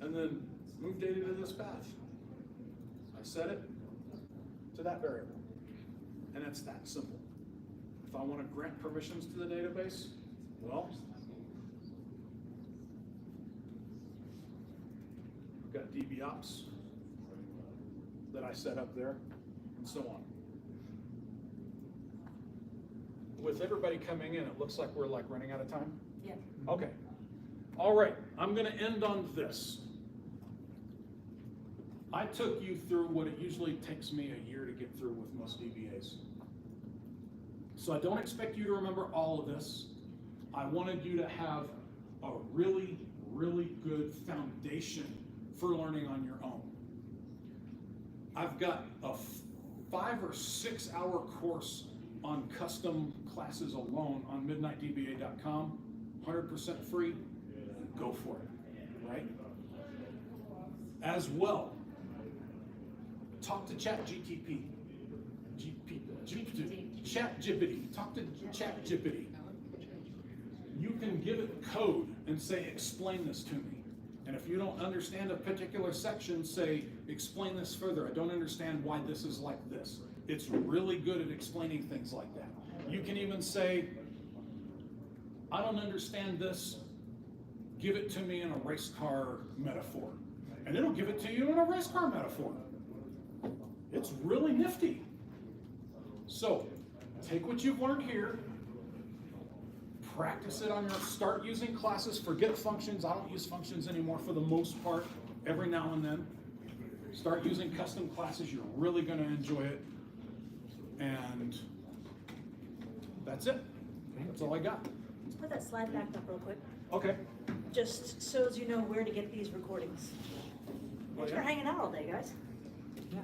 S1: and then move data to this path. I set it to that variable. And it's that simple. If I want to grant permissions to the database, well, I've got DB ops that I set up there, and so on. With everybody coming in, it looks like we're running out of time?
S2: Yeah.
S1: Okay. All right, I'm going to end on this. I took you through what it usually takes me a year to get through with most DBAs. So I don't expect you to remember all of this. I wanted you to have a really, really good foundation for learning on your own. I've got a 5 or 6 hour course on custom classes alone on midnightdba.com, 100% free. Go for it, right? As well, talk to ChatGPT. ChatGPT. Talk to ChatGPT. You can give it code and say, explain this to me. And if you don't understand a particular section, say, explain this further. I don't understand why this is like this. It's really good at explaining things like that. You can even say, I don't understand this. Give it to me in a race car metaphor. And it'll give it to you in a race car metaphor. It's really nifty. So, take what you've learned here, practice it on your, start using classes, forget functions. I don't use functions anymore for the most part, every now and then. Start using custom classes, you're really gonna enjoy it. And that's it. That's all I got.
S6: Let's put that slide back up real quick,
S1: Okay.
S6: just so as you know where to get these recordings. Thanks for hanging out all day, guys.
S4: Yeah.